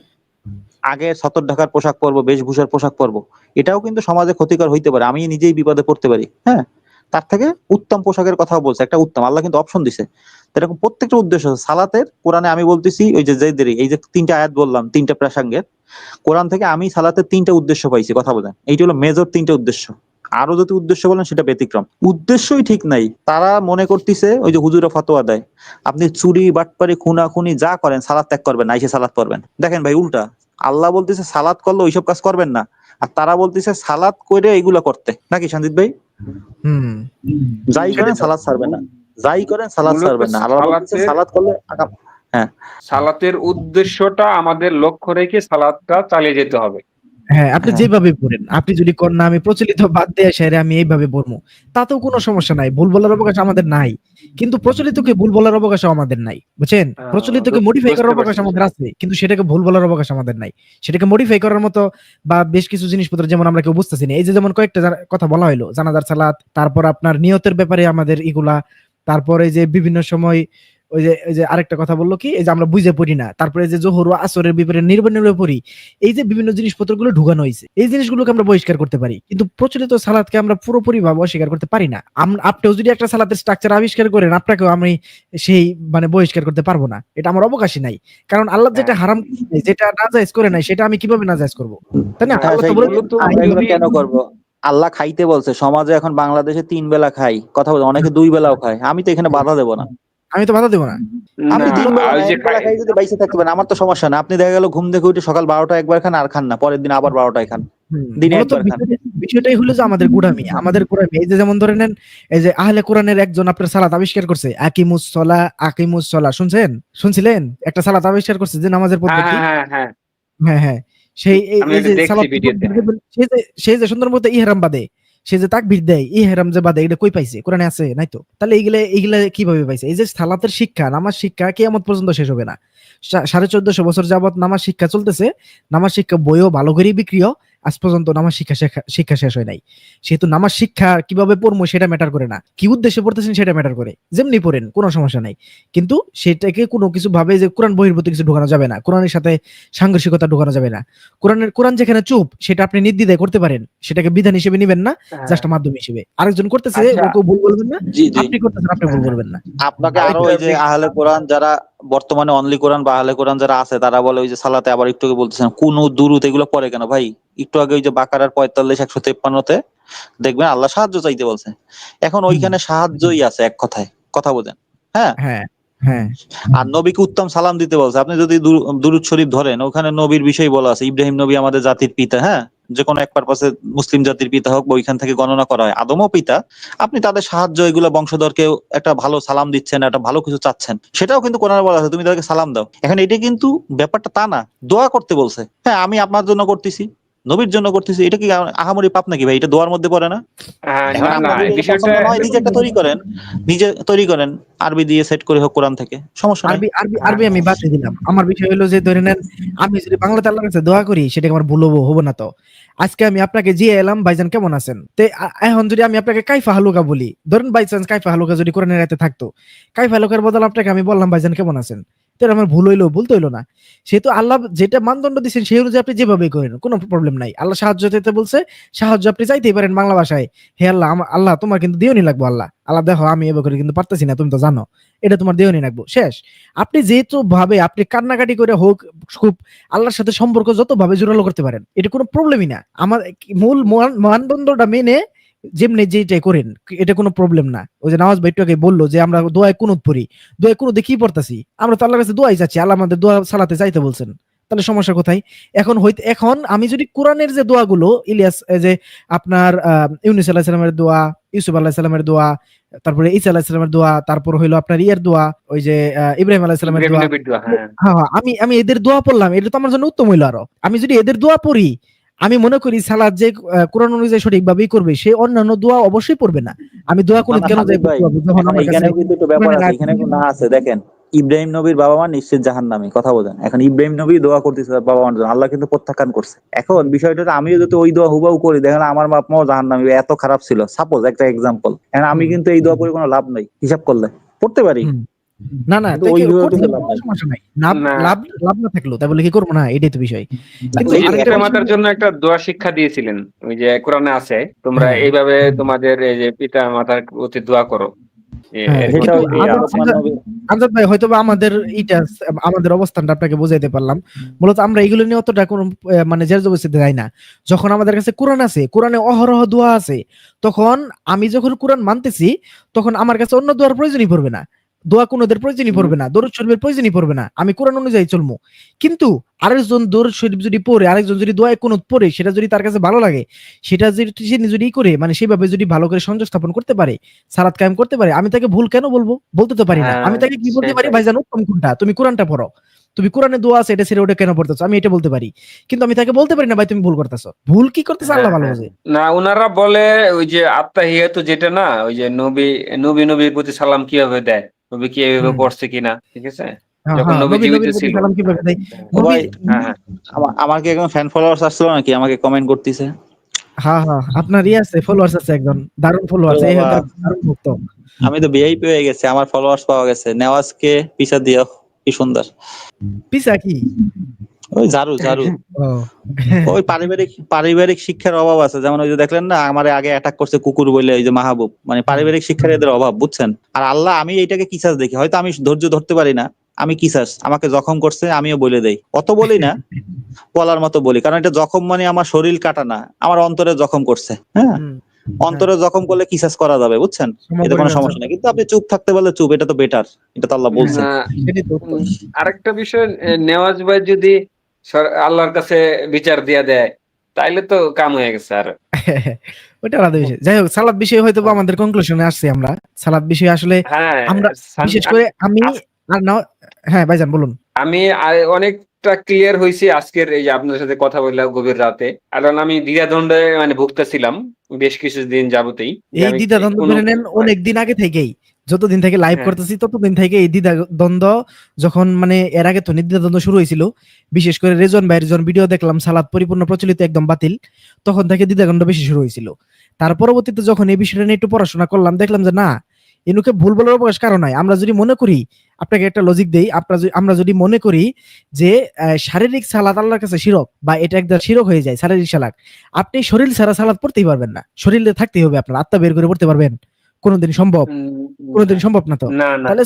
আগে সতর ঢাকার পোশাক পরবো, বেশভূষার পোশাক পরবো, এটাও কিন্তু সমাজে ক্ষতিকর হইতে পারে, আমি নিজেই বিপদে পড়তে পারি। হ্যাঁ, তার থেকে উত্তম পোশাকের কথা বলছে, একটা উত্তম, আল্লাহ কিন্তু অপশন দিছে। এরকম প্রত্যেকটা উদ্দেশ্য আছে সালাতের। কোরআনে আমি বলতেছি ওই যে এই যে 3টা আয়াত বললাম, 3টা প্রাসঙ্গের, কোরআন থেকে আমি সালাতের 3টা উদ্দেশ্য পাইছি, কথা বলেন। এইটা হলো মেজর 3টা উদ্দেশ্য। আরো যদি উদ্দেশ্য বলেন সেটা ব্যতিক্রম। উদ্দেশ্যই ঠিক নাই, তারা মনে করতেছে ওই যে হুজুরা ফতোয়া দেয় আপনি চুরি বাটপারি খুনাখুনি যা করেন সালাত ত্যাগ করবেন না, এসে সালাত পড়বেন। দেখেন ভাই উল্টা, আল্লাহ বলতেছে সালাত করলে ওইসব কাজ করবেন না, আর তারা বলতেছে সালাত করে এইগুলা করতে, নাকি সন্দীপ ভাই? যাই করেন সালাত ছাড়বেন না, যাই করেন সালাত ছাড়বেন না। আল্লাহ বলতেছে সালাত করলে হ্যাঁ, সালাতের উদ্দেশ্যটা আমাদের লক্ষ্য রেখে সালাতটা চালিয়ে যেতে হবে। হ্যাঁ, আপনি যেভাবে পড়েন, আপনি যদি কোন না আমি প্রচলিত বাদ দিয়ে সেরে আমি এইভাবে পড়বো, তাতেও কোনো সমস্যা নাই, ভুল বলার অবকাশ আমাদের নাই। কিন্তু প্রচলিতকে ভুল বলার অবকাশ আমাদের নাই, বুঝছেন? প্রচলিতকে মডিফাই করার অবকাশ আমাদের আছে, কিন্তু সেটাকে ভুল বলার অবকাশ আমাদের নাই। সেটাকে মডিফাই করার মতো বা বেশ কিছু জিনিসপত্র যেমন আমরা কেউ বুঝতেছি না, এই যে যেমন কয়েকটা কথা বলা হলো, জানাজার সালাত, তারপর আপনার নিয়তের ব্যাপারে আমাদের এগুলা, তারপরে যে বিভিন্ন সময় ওই যে আরেকটা কথা বললো কি, এই যে আমরা বুঝে পড়ি না, তারপরে যে জোহর ও আসরের বিপরীতে নির্ভর পড়ি, এই যে বিভিন্ন জিনিসপত্র গুলো ঢুকানো হয়েছে, এই জিনিসগুলোকে আমরা বহিষ্কার করতে পারি, কিন্তু প্রচলিত সালাদকে আমরা পুরোপুরি ভাবে অস্বীকার করতে পারি না। আপনিও যদি একটা সালাতের স্ট্রাকচার আবিষ্কার করেন, আপনাকেও আমি সেই মানে বহিষ্কার করতে পারবো না, এটা আমার অবকাশই নাই। কারণ আল্লাহ যেটা হারাম করে নাই, যেটা নাজায়েজ করে নাই, সেটা আমি কিভাবে নাজায়েজ করবো? তাই না? হ্যাঁ, আল্লাহ তো সেইগুলো বলেছেন, তো আমরা এগুলো যদি- কেন করব? আল্লাহ খাইতে বলছে। সমাজে এখন বাংলাদেশে 3 বেলা খাই, কথা বলছে, অনেকে 2 বেলাও খায়। আমি তো এখানে বাধা দেব না। আমি তো বাধা দেবো না। আপনি না, 3 বেলা ওই না, যে 1 বেলা খাই যদি বাইসে থাকতে পারেন, আমার তো সমস্যা না। আপনি দেখা গেল ঘুম থেকে উঠে সকাল 12টা একবার খান, আর খান না, পরের দিন আবার 12টায় খান, দিনে মূলত একবার খান। বিষয়টাই হলো যে আমাদের গুড়ামি, এই যে যেমন ধরে নেন, এই যে আহলে কোরআনের একজন আপনার সালাত আবিষ্কার করছে, আকিমুস সলা, শুনছিলেন? একটা সালাত আবিষ্কার করছে যে নামাজের হ্যাঁ পদ্ধতি। হ্যাঁ হ্যাঁ, হ্যাঁ, হ্যাঁ। সেই আমি এই এটা যে দেখছি সালাত ভিডিওতে। সে যে সুন্দর মতো ইহরাম বাঁধে, সে যে তাকবীর দেয়, ইহরাম যে বাঁধে, এটা কই পাইছে? কোরআনে আছে? নাই তো। তাহলে এইগুলা কিভাবে পাইছে? এই যে সালাতের শিক্ষা, নামাজ শিক্ষা কিয়ামত পর্যন্ত শেষ হবে না। 1450 বছর যাবত নামাজ শিক্ষা চলতেছে। নামাজ শিক্ষা বইও ভালো করেই বিক্রিও, আজ পর্যন্ত নামাজ শিক্ষা শেষ হয় নাই। সেহেতু নামাজ শিক্ষা কিভাবে পড়বো সেটা ম্যাটার করে না, কি উদ্দেশ্যে পড়তেছেন সেটা ম্যাটার করে। যেমনি পড়েন, কোনো সমস্যা নাই, কিন্তু সেটাকে কোনো কিছু ভাবে যে কোরআন বহির্ভূত কিছু ঢোকানো যাবে না, কোরআনের সাথে সাংঘর্ষিকতা ঢোকানো যাবে না। কোরআন যেখানে চুপ, সেটা আপনি নির্দ্বিধায় করতে পারেন, সেটাকে বিধান হিসেবে নিবেন না, জাস্ট মাধ্যম হিসেবে। আরেকজন করতেছে, আচ্ছা। ওকে ভুল বলবেন না, জি, জি। আপনি করতেছেন, আপনি ভুল বলবেন না। আপনাকে আরো ওই যে আহলে কোরআন যারা বর্তমানে অনলি কোরআন বা আহলে কোরআন যারা আছে, তারা বলে ওই যে সালাতে আবার একটু আগে বলতেছেন কুনুত দুরুদ এগুলো পড়ে কেন ভাই? একটু আগে ওই যে বাকারার 45-153-তে দেখবেন আল্লাহ সাহায্য চাইতে বলছে। এখন ওইখানে সাহায্যই আছে এক কথায়, কথা বোঝেন? হ্যাঁ। হ্যাঁ, হ্যাঁ, আর নবীকে উত্তম সালাম দিতে বলছে। আপনি যদি দুরূদ শরীফ ধরেন, ওখানে নবীর বিষয় বলা আছে, ইব্রাহিম নবী আমাদের জাতির পিতা। হ্যাঁ, যে কোনো এক পারপাসে মুসলিম জাতির পিতা হোক, বা ওইখান থেকে গণনা করা হয় আদমও পিতা। আপনি তাদের সাহায্য, এগুলো বংশধরকে একটা ভালো সালাম দিচ্ছেন, একটা ভালো কিছু চাচ্ছেন, সেটাও কিন্তু কোরআনে বলা আছে, তুমি তাদেরকে সালাম দাও। এখন এটা কিন্তু ব্যাপারটা তা না, দোয়া করতে বলছে। হ্যাঁ, আমি আপনার জন্য করতেছি, নবীর জন্য করতেছি, এটা কি আহামরি পাপ নাকি ভাই? এটা দোয়ার মধ্যে পড়ে না? এখন না না, আপনার যদি এই এটা বিষয়টা পছন্দ নয়, নিজে একটা তৈরি করেন, নিজে তৈরি করেন, আরবি দিয়ে সেট করে হোক, কোরআন থেকে, সমস্যা নাই। আরবি আমি বাদ দিয়ে দিলাম। আমার বিষয় হলো যে ধরে নেন, আমি যদি বাংলাতে আল্লাহর কাছে দোয়া করি, সেটা আমার ভুল হবো না তো? আজকে আমি আপনাকে জিয়ে এলাম, ভাইজান কেমন আছেন? এখন যদি আমি আপনাকে কাইফা হালুকা বলি, ধরেন বাই চান্স কাইফা হালুকা যদি কোরআনের আয়াতে থাকতো, কাইফা হালুকার বদলে আপনাকে আমি বললাম ভাইজান কেমন আছেন, তো আমার ভুল তো হইলো না। সেহেতু আল্লাহ যেটা মানদণ্ড দিচ্ছেন, সেই অনুযায়ী আপনি যেভাবে করেন, কোনো প্রবলেম নাই। আল্লাহ সাহায্য দিতে বলছে, সাহায্য আপনি চাইতেই পারেন বাংলা ভাষায়। হে আল্লাহ, আল্লাহ তোমার কিন্তু দিওনি লাগবো, আল্লাহ দেখো আমি এবার করে কিন্তু পারতেছি না, তুমি তো জানো এটা তোমার দেওয়ানি রাখবো, শেষ। আপনি যেহেতু ভাবে আপনি কান্নাকাটি করে হোক, খুব আল্লাহর সাথে সম্পর্ক যত ভাবে জোরালো করতে পারেন, এটা কোনো প্রবলেমই না। আমার মূল মানদণ্ডটা মেনে যেমনি যেটাই করেন, এটা কোনো প্রবলেম না। ওই যে নামাজ ভাই একটু আগে বললো যে আমরা দোয়ায় কুনুত পড়ি, দোয়ায় কুনুতে কি পড়তাছি? আমরা তো আল্লাহর কাছে দোয়াই চাচ্ছি, আল্লাহ আমাদের দোয়া সালাতে চাইতে বলছেন, তাহলে সমস্যা কোথায়? এখন আমি যদি কোরআনের যে দোয়াগুলো, ইলিয়াস যে আপনার ইউনুস আলাইহিস সালামের দোয়া, ইউসুফ আলাইহিস সালামের দোয়া, তারপরে ঈসা আলাইহিস সালামের দোয়া, তারপর হইলো আপনার ইয়ের দোয়া, ওই যে ইব্রাহিম আলাইহিস সালামের দোয়া, হ্যাঁ। হ্যাঁ, আমি এদের দোয়া পড়লাম, এটা তো আমার জন্য উত্তম হইলো। আরো আমি যদি এদের দোয়া পড়ি, আমি মনে করি সালাত যে কোরআন অনুযায়ী সঠিকভাবেই করবে, সে অন্যান্য দোয়া অবশ্যই পড়বে না। আমি দোয়া করে কেন যাই ভাই, যখন আমার কাছে এখানে কিন্তু একটু ব্যাপার আছে, এখানে একটু না আছে। দেখেন, ইব্রাহিম নবীর বাবা মা নিশ্চিত জাহান্নামী, কথা বলেন। এখন ইব্রাহিম নবী দোয়া করতেছে তার বাবা মার জন্য, আল্লাহ কিন্তু প্রত্যাখ্যান করছে। এখন বিষয়টা হচ্ছে, আমিও যদি ওই দোয়া হুবাহু করি, দেখেন আমার বাপ মাও জাহান্নামী, এত খারাপ ছিল, সাপোজ একটা এক্সাম্পল। এখন আমি কিন্তু এই দোয়া করে কোনো লাভ নাই, হিসাব করলে পড়তে পারি, না না, কিন্তু তাই ওই কি দোয়া করতে কিন্তু লাভ নাই। সমস্যা নাই, না। লাভ না থাকলো তাই বলে কি করবো না? এটাই তো বিষয়। কিন্তু ওই যে আরেকটা পিতামাতার জন্য একটা দোয়া শিক্ষা দিয়েছিলেন, ওই যে কোরআনে আছে, তোমরা হ্যাঁ, এইভাবে তোমাদের এই যে পিতা মাতার প্রতি দোয়া করো। হ্যাঁ, এরকম কিন্তু একটা ইয়ে আছে। আমজাদ ভাই হয়তো আমাদের অবস্থানটা আপনাকে বোঝাইতে পারলাম। মূলত আমরা এগুলো নিয়ে অতটা কোনো মানে জের জবরদস্তিতে যাই না। যখন আমাদের কাছে কোরআন আছে, কোরআনে অহরহ দোয়া আছে, তখন আমি যখন কোরআন মানতেছি, তখন আমার কাছে অন্য দোয়ার প্রয়োজনই পড়বে না, দোয়া কোনদের প্রয়োজনই পড়বে না, দরুদ শরীফের প্রয়োজনই পড়বে না, আমি কোরআন অনুযায়ী চলবো। কিন্তু আরেকজন দরুদ শরীফ যদি পড়ে, আরেকজন যদি দোয়া কুনুত পড়ে, সেটা যদি তার কাছে ভালো লাগে, সেটা যদি করে, মানে সেভাবে যদি ভালো করে সংযোগ স্থাপন করতে পারে, সালাত কায়েম করতে পারে, আমি তাকে ভুল কেন বলবো? বলতে তো পারি না। আমি তাকে কি বলতে পারি? ভাইজান উত্তম কোনটা, তুমি কোরআনটা পড়ো, তুমি কোরআনে দোয়া আছে এটা ছেড়ে ওটা কেন পড়তেছো, আমি এটা বলতে পারি। কিন্তু আমি তাকে বলতে পারি না ভাই তুমি ভুল করতেছো। ভুল কি করতেছো আল্লাহ ভালো বোঝে। না, ওনারা বলে ওই যে আত্তাহিয়াতু যেটা না, ওই যে নবীর প্রতি সালাম কিভাবে দেয়, নবী কি এইভাবে পড়ছে কিনা, ঠিক আছে, যখন নবী জীবিত নবীর প্রতি ছিল। সালাম কিভাবে দেয়? ও ভাই, নবী আমার কি এখন ফ্যান ফলোয়ার্স আসছিল নাকি আমাকে কমেন্ট করতেছে? হ্যাঁ হ্যাঁ, আপনার আছে, ফলোয়ার্স আছে, একজন দারুণ ও ফলোয়ার্স, এই বাবা, দারুণ ভক্ত। আমি তো ভিআইপি হয়ে গেছি, আমার ফলোয়ার্স পাওয়া গেছে। নেওয়াজকে পিছা দিও, কি সুন্দর। পিসা কি? ওই ঝাড়ু ঝাড়ু। ও ওই পারিবারিক শিক্ষার অভাব আছে, যেমন ওই যে দেখলেন না আমারে আগে অ্যাটাক করছে কুকুর বলে, ওই যে মাহবুব, মানে পারিবারিক শিক্ষার এদের অভাব, বুঝছেন। আর আল্লাহ, আমি এইটাকে কিসাস দেখি, হয়তো আমি ধৈর্য ধরতে পারি না, আমি কিসাস, আমাকে জখম করছে আমিও বলে দেই, অত বলি না, বলার মতো বলি, কারণ এটা জখম মানে আমার শরীর কাটা না, আমার অন্তরে জখম করছে। হ্যাঁ, হুম, অন্তরে জখম করলে কিসাস করা যাবে, বুঝছেন, এতে কোনো সমপরিমাণ সমস্যা নেই। কিন্তু আপনি চুপ থাকতে বললে চুপ, এটা তো বেটার, এটা তো আল্লাহ বলছে। আহ, সেটাই তো উত্তর। আরেকটা বিষয়, নেওয়াজ ভাই যদি আল্লাহর কাছে বিচার দিয়া দেয়, তাইলে তো কাম হয়ে গেছে। আর ওটা আলাদা বিষয়। যাই হোক, সালাদ বিষয়ে হয়তো বা আমাদের কনক্লুশনে আসছি আমরা। সালাদ বিষয়ে আসলে হ্যাঁ, আমরা বিশেষ করে আমি আর না, হ্যাঁ ভাইজান বলুন। আমি অনেকটা ক্লিয়ার হয়েছি আজকের এই যে আপনার সাথে কথা বললাম গভীর রাতে। কারণ আমি দ্বিধাদ্বন্দ্বে মানে ভুগতেছিলাম বেশ কিছুদিন যাবতেই, যে এই আমি দ্বিধাদ্বন্দ্ব কোনো ধরে নেন অনেক দিন আগে থেকেই, যতদিন থেকে লাইভ হ্যাঁ, করতেছি ততদিন থেকে এই দ্বিধাদ্বন্দ্ব, যখন মানে এর আগে তো দ্বিধাদ্বন্দ্ব শুরু হয়েছিল, বিশেষ করে রেজন ভাইয়ের যখন ভিডিও দেখলাম সালাদ পরিপূর্ণ প্রচলিত একদম বাতিল, তখন থেকে দ্বিধাদ্বন্দ্ব বেশি শুরু হয়েছিল। তার পরবর্তীতে যখন এই বিষয়টা নিয়ে একটু পড়াশোনা করলাম, দেখলাম যে না, এনুকে ভুল বলার অবকাশ কারণ নাই। আমরা যদি মনে করি, আপনাকে একটা লজিক দেই, আমরা যদি মনে করি যে শারীরিক সালাত আল্লাহর কাছে শিরক, বা এটা একটা শিরক হয়ে যায় শারীরিক সালাত, আপনি শরীর ছাড়া সালাত পড়তেই পারবেন না, শরীরে থাকতেই হবে, আপনার আত্মা বের করে পড়তে পারবেন? কোনোদিন সম্ভব? কোনোদিন সম্ভব না তো। না না তাহলে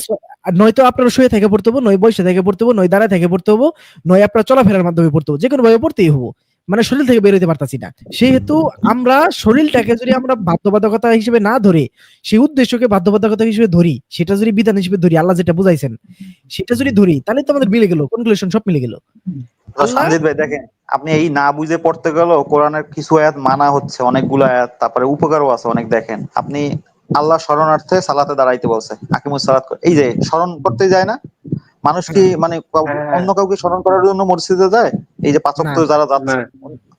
নয়তো আপনার শুয়ে থেকে পড়তে হবো, নয় বসে থেকে পড়তে হবো, নয় দাঁড়ায় থেকে পড়তে হবো, নয় আপনার চলাফেরার মাধ্যমে পড়তে হবো, যে কোনো ভাবে পড়তেই হবো, মানে শরীর থেকে বের হইতে পারতাছি না। সেহেতু আমরা শরীরটাকে যদি আমরা বাধ্যবাধকতা হিসেবে না ধরে, সেই উদ্দেশ্যকে বাধ্যবাধকতা হিসেবে ধরি, সেটা যদি বিধান হিসেবে ধরি, আল্লাহ যেটা বুঝাইছেন সেটা যদি ধরি, তাহলে তো আমাদের মিলে গেল, কনক্লুশন সব মিলে গেল। আল্লাহ সঞ্জিত ভাই দেখেন, আপনি এই না বুঝে পড়তে গেলেও কোরআনের কিছু আয়াত মানা হচ্ছে, অনেকগুলো আয়াত, তারপরে উপকারও আছে অনেক। দেখেন আপনি, আল্লাহ শরণার্থে সালাতে দাঁড়াইতে বলছে, আকিমুস সালাত এই যে স্মরণ করতে যায় না মানুষ, কি মানে হ্যাঁ, অন্য কাউকে স্মরণ করার জন্য মসজিদে যায়? এই যে পাঁচ না ওয়াক্ত যারা যাচ্ছে, না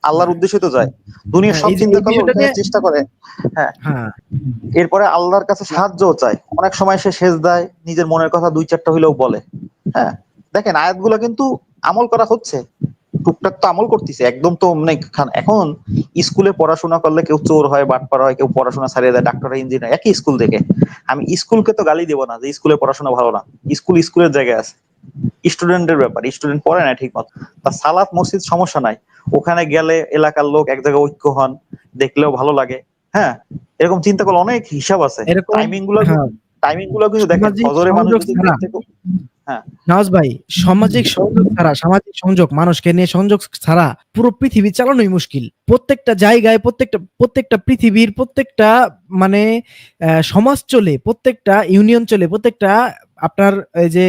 আল্লাহর উদ্দেশ্যে তো যায়, দুনিয়ার হ্যাঁ, সব এই যে চিন্তা এই করলে বিষয়টা ওইখানে নিয়ে, চেষ্টা করে। হ্যাঁ, হ্যাঁ এরপরে আল্লাহর কাছে সাহায্যও চায়, অনেক সময় সে সেচ দেয়, নিজের মনের কথা দুই চারটা হইলেও বলে। হ্যাঁ, দেখেন আয়াতগুলো কিন্তু আমল করা হচ্ছে, টুকটাক তো আমল করতেছে, একদম তো মানে এখন স্কুলে পড়াশোনা করলে কেউ চোর হয়, বাটপার হয়, কেউ পড়াশোনা ছাড়িয়ে দেয়, ডাক্তার ইঞ্জিনিয়ার একই স্কুল থেকে। আমি স্কুলকে তো গালি দেবো না যে স্কুলে পড়াশোনা ভালো না, স্কুল স্কুলের জায়গায় আছে, স্টুডেন্টের ব্যাপার, স্টুডেন্ট পড়ে না ঠিক মতো। তা সালাত মসজিদ সমস্যা নাই, ওখানে গেলে এলাকার লোক এক জায়গায় ঐক্য হন, দেখলেও ভালো লাগে। হ্যাঁ, এরকম চিন্তা করলে অনেক হিসাব আছে, এরকম, টাইমিং গুলো, হ্যাঁ, কিন্তু দেখেন সামাজিক ফজরে মানুষ সংযোগ যদি ছাড়া, ঘুম থেকে, হ্যাঁ নওয়াজ ভাই, সামাজিক সংযোগ ছাড়া, সামাজিক সংযোগ, মানুষকে নিয়ে সংযোগ ছাড়া পুরো পৃথিবী চালানোই মুশকিল। প্রত্যেকটা জায়গায়, প্রত্যেকটা পৃথিবীর প্রত্যেকটা মানে সমাজ চলে, প্রত্যেকটা ইউনিয়ন চলে, প্রত্যেকটা আপনার এই যে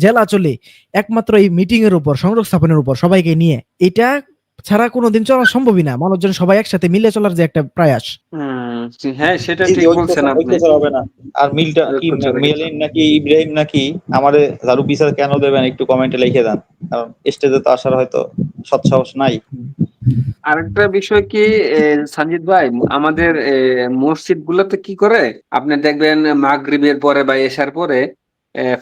জেলা চলে একমাত্র এই মিটিং এর উপর, সংযোগ স্থাপনের উপর, সবাইকে নিয়ে। এটা ছাড়া কোনোদিন চলা সম্ভবই না, মানুষজন সবাই একসাথে মিলে চলার যে একটা প্রয়াস। হ্যাঁ, সেটা জি জি, ঠিক ঐক্য বলছেন ঐক্য আপনি। ছাড়া হবে না। আর মিলটা কি, ঐক্য ছাড়া কিছু মিলিন নাকি ইব্রাহিম নাকি আমাদের ঝাড়ু পিছার কেন দেবেন, একটু কমেন্টে লিখে দেন, কারণ স্টেজে তো আসার হয়তো সৎসাহস নাই। আরেকটা বিষয় কি, সানজিদ ভাই, আমাদের মসজিদ গুলোতে কি করে আপনি দেখবেন, মাগরিবের পরে বা এশার পরে আহ,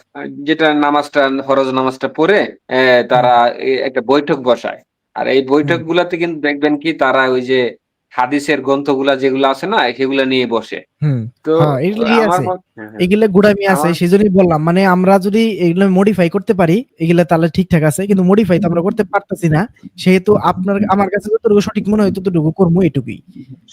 যেটা নামাজটা, ফরজ নামাজটা পড়ে হুম, তারা একটা বৈঠক বসায়। আর এই হুম, বৈঠক গুলাতে কিন্তু দেখবেন কি, তারা ওই যে হাদিসের গ্রন্থগুলা যেগুলো আছে না, সেগুলা নিয়ে বসে। হুম। তো হ্যাঁ, এগুলো কি আমার আছে, মত হ্যাঁ, হ্যাঁ, এগুলা গুড়ামি আছে, আমার সেজন্যই বললাম, মানে আমরা যদি এগুলো মডিফাই করতে পারি, এগুলা তাহলে ঠিকঠাক আছে, কিন্তু মডিফাই তো আমরা করতে পারতেছি না। সেহেতু আমার কাছে যতটুকু সঠিক মনে হয় ততটুকু করবো, এটুকুই।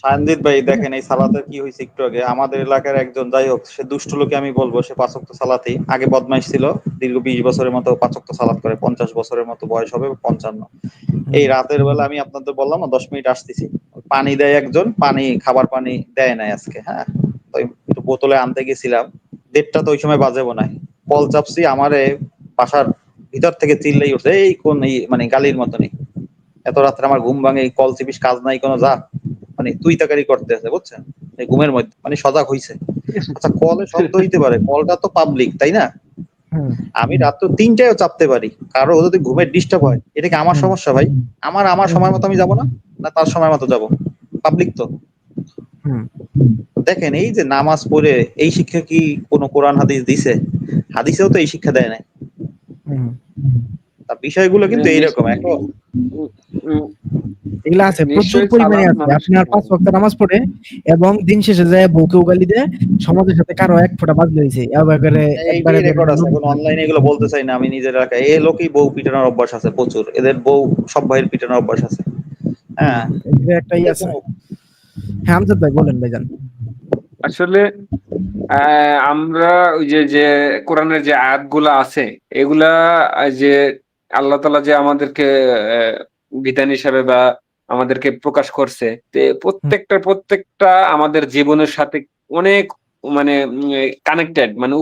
সায়নদীপ ভাই দেখেন, এই সালাতের কি হয়েছে একটু আগে, আমাদের এলাকার একজন, যাই হোক সে দুষ্ট লোকে আমি বলবো, সে পাঁচ ওয়াক্ত সালাতেই, আগে বদমাইশ ছিল, দীর্ঘ 20 বছরের মতো পাঁচ ওয়াক্ত সালাত করে, 50 বছরের মতো বয়স হবে, 55। এই হুম, রাতের বেলা আমি আপনাদের বললাম না 10 মিনিট আসতেছি, পানি দেয় একজন, পানি খাবার পানি দেয় নাই আজকে। হ্যাঁ, তো একটু বোতলে আনতে গেছিলাম, 1:30 তো ওই সময় বাজেবো না, কল চাপছি, আমারে বাসার ভিতর থেকে চিল্লাই উঠছে, এই কোন এই মানে গালির মতনই, এত রাত্রে আমার ঘুম ভাঙে, এই কল চিপিস, কাজ নাই কোনো, যা, মানে তুই তাকারি করতে আছে, বুঝছেন, এই ঘুমের মধ্যে মানে সজাগ হইছে। আচ্ছা, কলে শব্দ হইতে পারে, কলটা তো পাবলিক, তাই না? হুম, আমি রাত 3টায়ও চাপতে পারি, কারো যদি ঘুমের ডিস্টার্ব হয়, এটা কি আমার হুম, সমস্যা ভাই? আমার হুম, সময় মতো আমি যাবো না, না তার সময় মতো যাব? পাবলিক তো। হুম, দেখেন এই যে নামাজ পড়ে, এই শিক্ষা কি কোনো কোরআন হাদিস দিছে? হাদিসেও তো এই শিক্ষা দেয় না। হুম। তা বিষয়গুলো কিন্তু এইরকম এখন। উম, উম, এগুলা আছে, প্রচুর নিশ্চয়ই পরিমাণে সালাত আছে। মানুষ, আপনার 5 ওয়াক্ত নামাজ পড়ে এবং দিন শেষে যায় বউকে গালি দেয়, সমাজের সাথে কারো এক ফোঁটা বাজলে হইছে একবারে একবারে এইটাই রেকর্ড ধরেন আছে, এখন অনলাইনে এগুলো বলতে চাই না আমি নিজের এলাকায়। এ লোকই বউ পিটানোর অভ্যাস আছে প্রচুর, এদের বউ সব ভাইয়ের পিটানোর অভ্যাস আছে। হ্যাঁ, এটা একটা ই আছে। হ্যাঁ আমজাদ ভাই বলেন ভাইজান। আসলে আমরা ওই যে কোরআনের যে আয়াতগুলা আছে এগুলা যে আল্লাহ তাআলা যে আমাদেরকে বিধান হিসাবে বা আমাদেরকে প্রকাশ করছে, প্রত্যেকটা আমাদের জীবনের সাথে অনেক মানে কানেক্টেড, মানে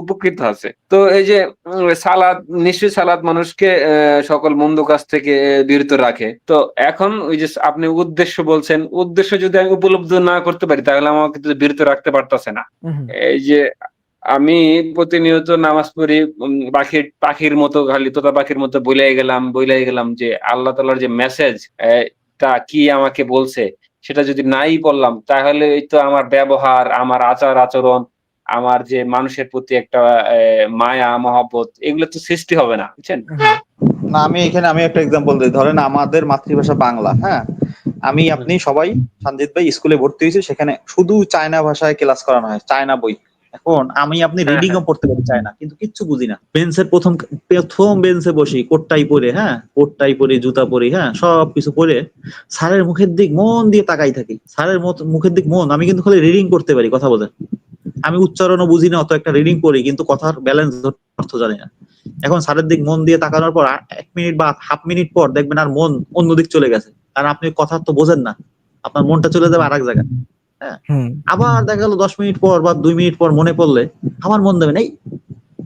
উপকৃত আছে। তো এই যে সালাদ, নিশ্চয়ই সালাদ মানুষকে সকল মন্দ কাজ থেকে বিরত রাখে। তো এখন ওই যে আপনি উদ্দেশ্য বলছেন, উদ্দেশ্য যদি আমি উপলব্ধ না করতে পারি তাহলে আমাকে তো বিরত রাখতে পারতেছে না। এই যে আমি প্রতিনিয়ত নামাজ পড়ি, পাখির মতো, খালি তোতা পাখির মতো বইলাই গেলাম যে আল্লাহ তাআলার যে মেসেজ তা কি আমাকে বলছে, সেটা যদি নাই বললাম তাহলে এই তো আমার ব্যবহার, আমার আচার আচরণ, আমার যে মানুষের প্রতি একটা মায়া মহব্বত, এগুলো তো সৃষ্টি হবে না, বুঝছেন? না, আমি একটা এক্সাম্পল দিই। ধরেন আমাদের মাতৃভাষা বাংলা, হ্যাঁ, আপনি সবাই সঞ্জিত ভাই স্কুলে ভর্তি হয়েছে, সেখানে শুধু চায়না ভাষায় ক্লাস করানো হয়, চায়না বই। এখন আপনি হ্যাঁ, রিডিং ও হ্যাঁ। পড়তে পারি চায়না, কিন্তু কিচ্ছু বুঝি না। বেঞ্চের প্রথম প্রথম বেঞ্চে বসি, কোটটাই পরে, হ্যাঁ, কোটটাই পরি, জুতা পরি, হ্যাঁ, সবকিছু পরে স্যারের মুখের দিক মন দিয়ে তাকাই থাকি। স্যারের মুখের দিক মন, আমি কিন্তু খালি রিডিং করতে পারি, কথা বলেন। আমি উচ্চারণও বুঝি না, অত একটা রিডিং করি কিন্তু কথার ব্যালেন্স অর্থ জানি না। এখন স্যারের দিক মন দিয়ে তাকানোর পর 1 মিনিট বা হাফ মিনিট পর দেখবেন আর মন অন্যদিক চলে গেছে, কারণ আপনি কথা তো বোঝেন না, আপনার মনটা চলে যাবে আরেক জায়গায়। হ্যাঁ, আবার দেখা গেল 10 মিনিট পর বা 2 মিনিট পর মনে পড়লে আবার মন দেবেন, এই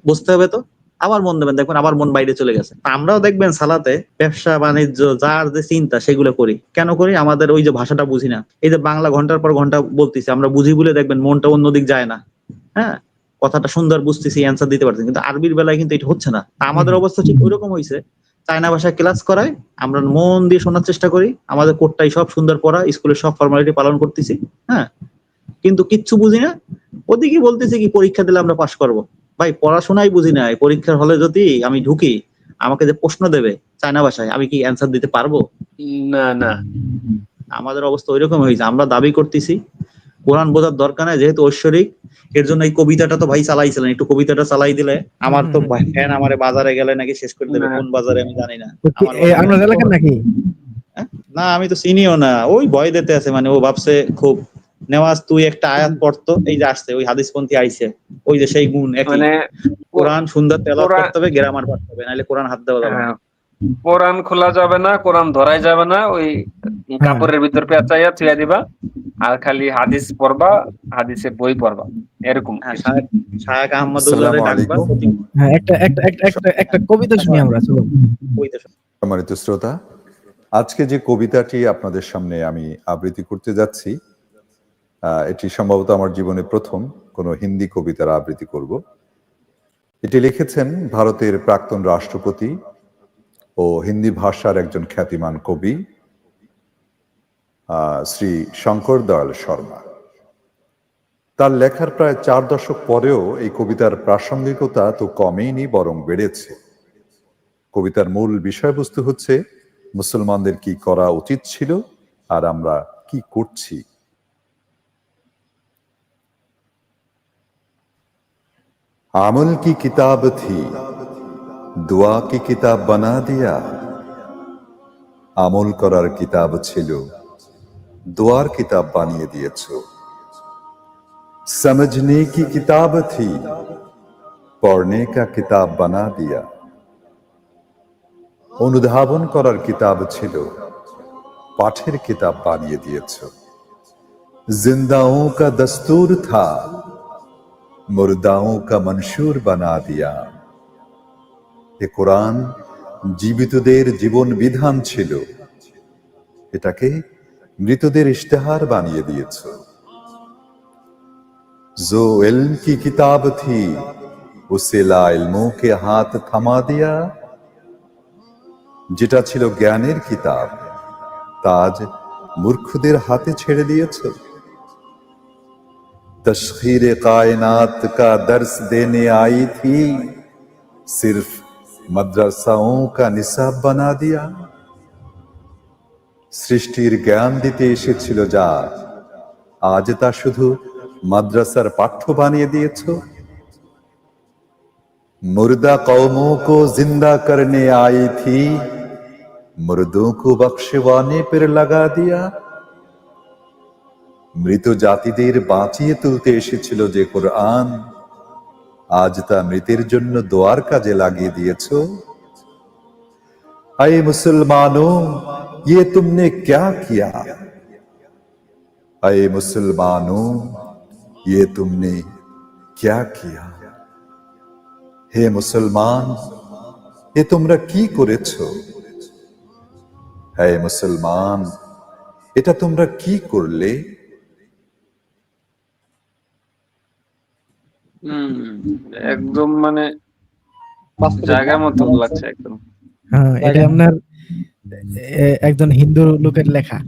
বুঝতে হবে তো, আবার মন দেবেন, দেখবেন আবার মন বাইরে চলে গেছে। আমরাও দেখবেন সালাতে ব্যবসা বাণিজ্য যার যে চিন্তা সেগুলো করি। কেন করি? আমাদের ওই যে ভাষাটা বুঝি না। এই যে বাংলা ঘন্টার পর ঘন্টা বলতেছি, আমরা বুঝি বলে দেখবেন মনটা অন্যদিক যায় না। হ্যাঁ, কথাটা সুন্দর বুঝতেছি, অ্যান্সার দিতে পারছি, কিন্তু আরবির বেলায় কিন্তু এটা হচ্ছে না। তা আমাদের অবস্থা ঠিক ওইরকম হয়েছে। চায়না ভাষায় ক্লাস করায়, আমরা মন দিয়ে শোনার চেষ্টা করি, আমাদের কোডটাই সব সুন্দর পড়া, স্কুলের সব ফর্মালিটি পালন করতেছি, হ্যাঁ, কিন্তু কিচ্ছু বুঝি না। ওদিকে বলতেছি কি পরীক্ষা দিলে আমরা পাশ করব। ভাই পড়াশোনাই বুঝি না, পরীক্ষার হলে যদি আমি ঢুকি, আমাকে যে প্রশ্ন দেবে চায়না ভাষায়, আমি কি অ্যান্সার দিতে পারবো? না, না। আমাদের অবস্থা ওইরকম হয়েছে। আমরা দাবি করতেছি কোরআন বোঝার দরকার নাই, যেহেতু ঐশ্বরিক। এর জন্য এই কবিতাটা তো ভাই চালাইছিলেন, একটু কবিতাটা চালাই দিলে আমার তো ফ্যান আমারে বাজারে গেলে নাকি শেষ করে দেবে। না। কোন বাজারে আমি জানি না। আমার বাজারে আপনার এলাকার নাকি? না, আমি তো চিনিও না। ওই ভয় দিতে আছে, মানে ও ভাবছে খুব নেওয়াজ তুই একটা আয়াত পড়তো, এই যে আসছে ওই হাদিসপন্থী আইছে, ওই যে সেই গুণ একই। মানে কোরআন সুন্দর তেলাওয়াত কোরআন, করতে হবে, গ্রামার পড়তে হবে, নাহলে কোরআন হাত দেওয়া যাবে না। কোরআন খোলা যাবে না, কোরআন ধরাই যাবে না, ওই হ্যাঁ। কাপড়ের ভিতর পেঁচাইয়া থুইয়া দিবা, আর খালি হাদিস পড়বা, হাদিসের বই পড়বা, এরকম হ্যাঁ, কিছু। শায়েখ আহমদুল্লাহরে আসসালামু ডাকবা, আলাইকুম। হ্যাঁ, একটা কবিতা শুনি আমরা, চলো। কবিতা শোনাবা। সম্মানিত শ্রোতা, আজকে যে কবিতাটি আপনাদের সামনে আমি আবৃত্তি করতে যাচ্ছি, এটি সম্ভবত আমার জীবনে প্রথম কোনো হিন্দি কবিতার আবৃত্তি করব। এটি লিখেছেন ভারতের প্রাক্তন রাষ্ট্রপতি ও হিন্দি ভাষার একজন খ্যাতিমান কবি শ্রী শঙ্কর দয়াল শর্মা। তার লেখার প্রায় 4 দশক পরেও এই কবিতার প্রাসঙ্গিকতা তো কমেনি, বরং বেড়েছে। কবিতার মূল বিষয়বস্তু হচ্ছে মুসলমানদের কি করা উচিত ছিল আর আমরা কি করছি। আমল কি কিতাব থি, দুয়া কি কিতাব বানা দিয়া। আমল করার কিতাব ছিল, দুয়ার কিতাব বানিয়ে দিয়েছো। समझने की किताब थी, पढ़ने का किताब बना दिया। অনুধাবন করার কিতাব ছিল, পাঠের কিতাব বানিয়ে দিয়েছো। जिंदाओं का दस्तूर था, मुर्दाओं का मंशूर बना दिया। এ কোরআন জীবিতদের জীবন বিধান ছিল, এটাকে মৃতদের ইশতেহার বানিয়ে দিয়েছো। जो इल्म की किताब थी, उसे ला इल्मों के हाथ थमा दिया। যেটা ছিল জ্ঞানের কিতাব, তা আজ মূর্খদের হাতে ছেড়ে দিয়েছো। तशखीर कायनात का दर्स देने आई थी, सिर्फ मदरसाओं का निसाब बना दिया। সৃষ্টির জ্ঞান দিতে এসেছিল যা, আজ তা শুধু মাদ্রাসার পাঠ্য বানিয়ে দিয়েছ। मुर्दा कौमों को जिंदा करने आई थी, मुर्दों को बख्शवाने पर लगा दिया। মৃত জাতিদের বাঁচিয়ে তুলতে এসেছিল যে কোরআন, আজ তা মৃতের জন্য দোয়ার কাজে লাগিয়ে দিয়েছ। আয়ে মুসলমানোं, ये तुमने क्या किया? আয়ে মুসলমানোं, ये तुमने क्या किया? হে মুসলমান, এ তোমরা কি করেছো? হে মুসলমান, এটা তোমরা কি করলে? একদম মানে জায়গা মতো লাগছে একদম। হ্যাঁ, এটা আপনার একজন হিন্দু লোকের লেখা।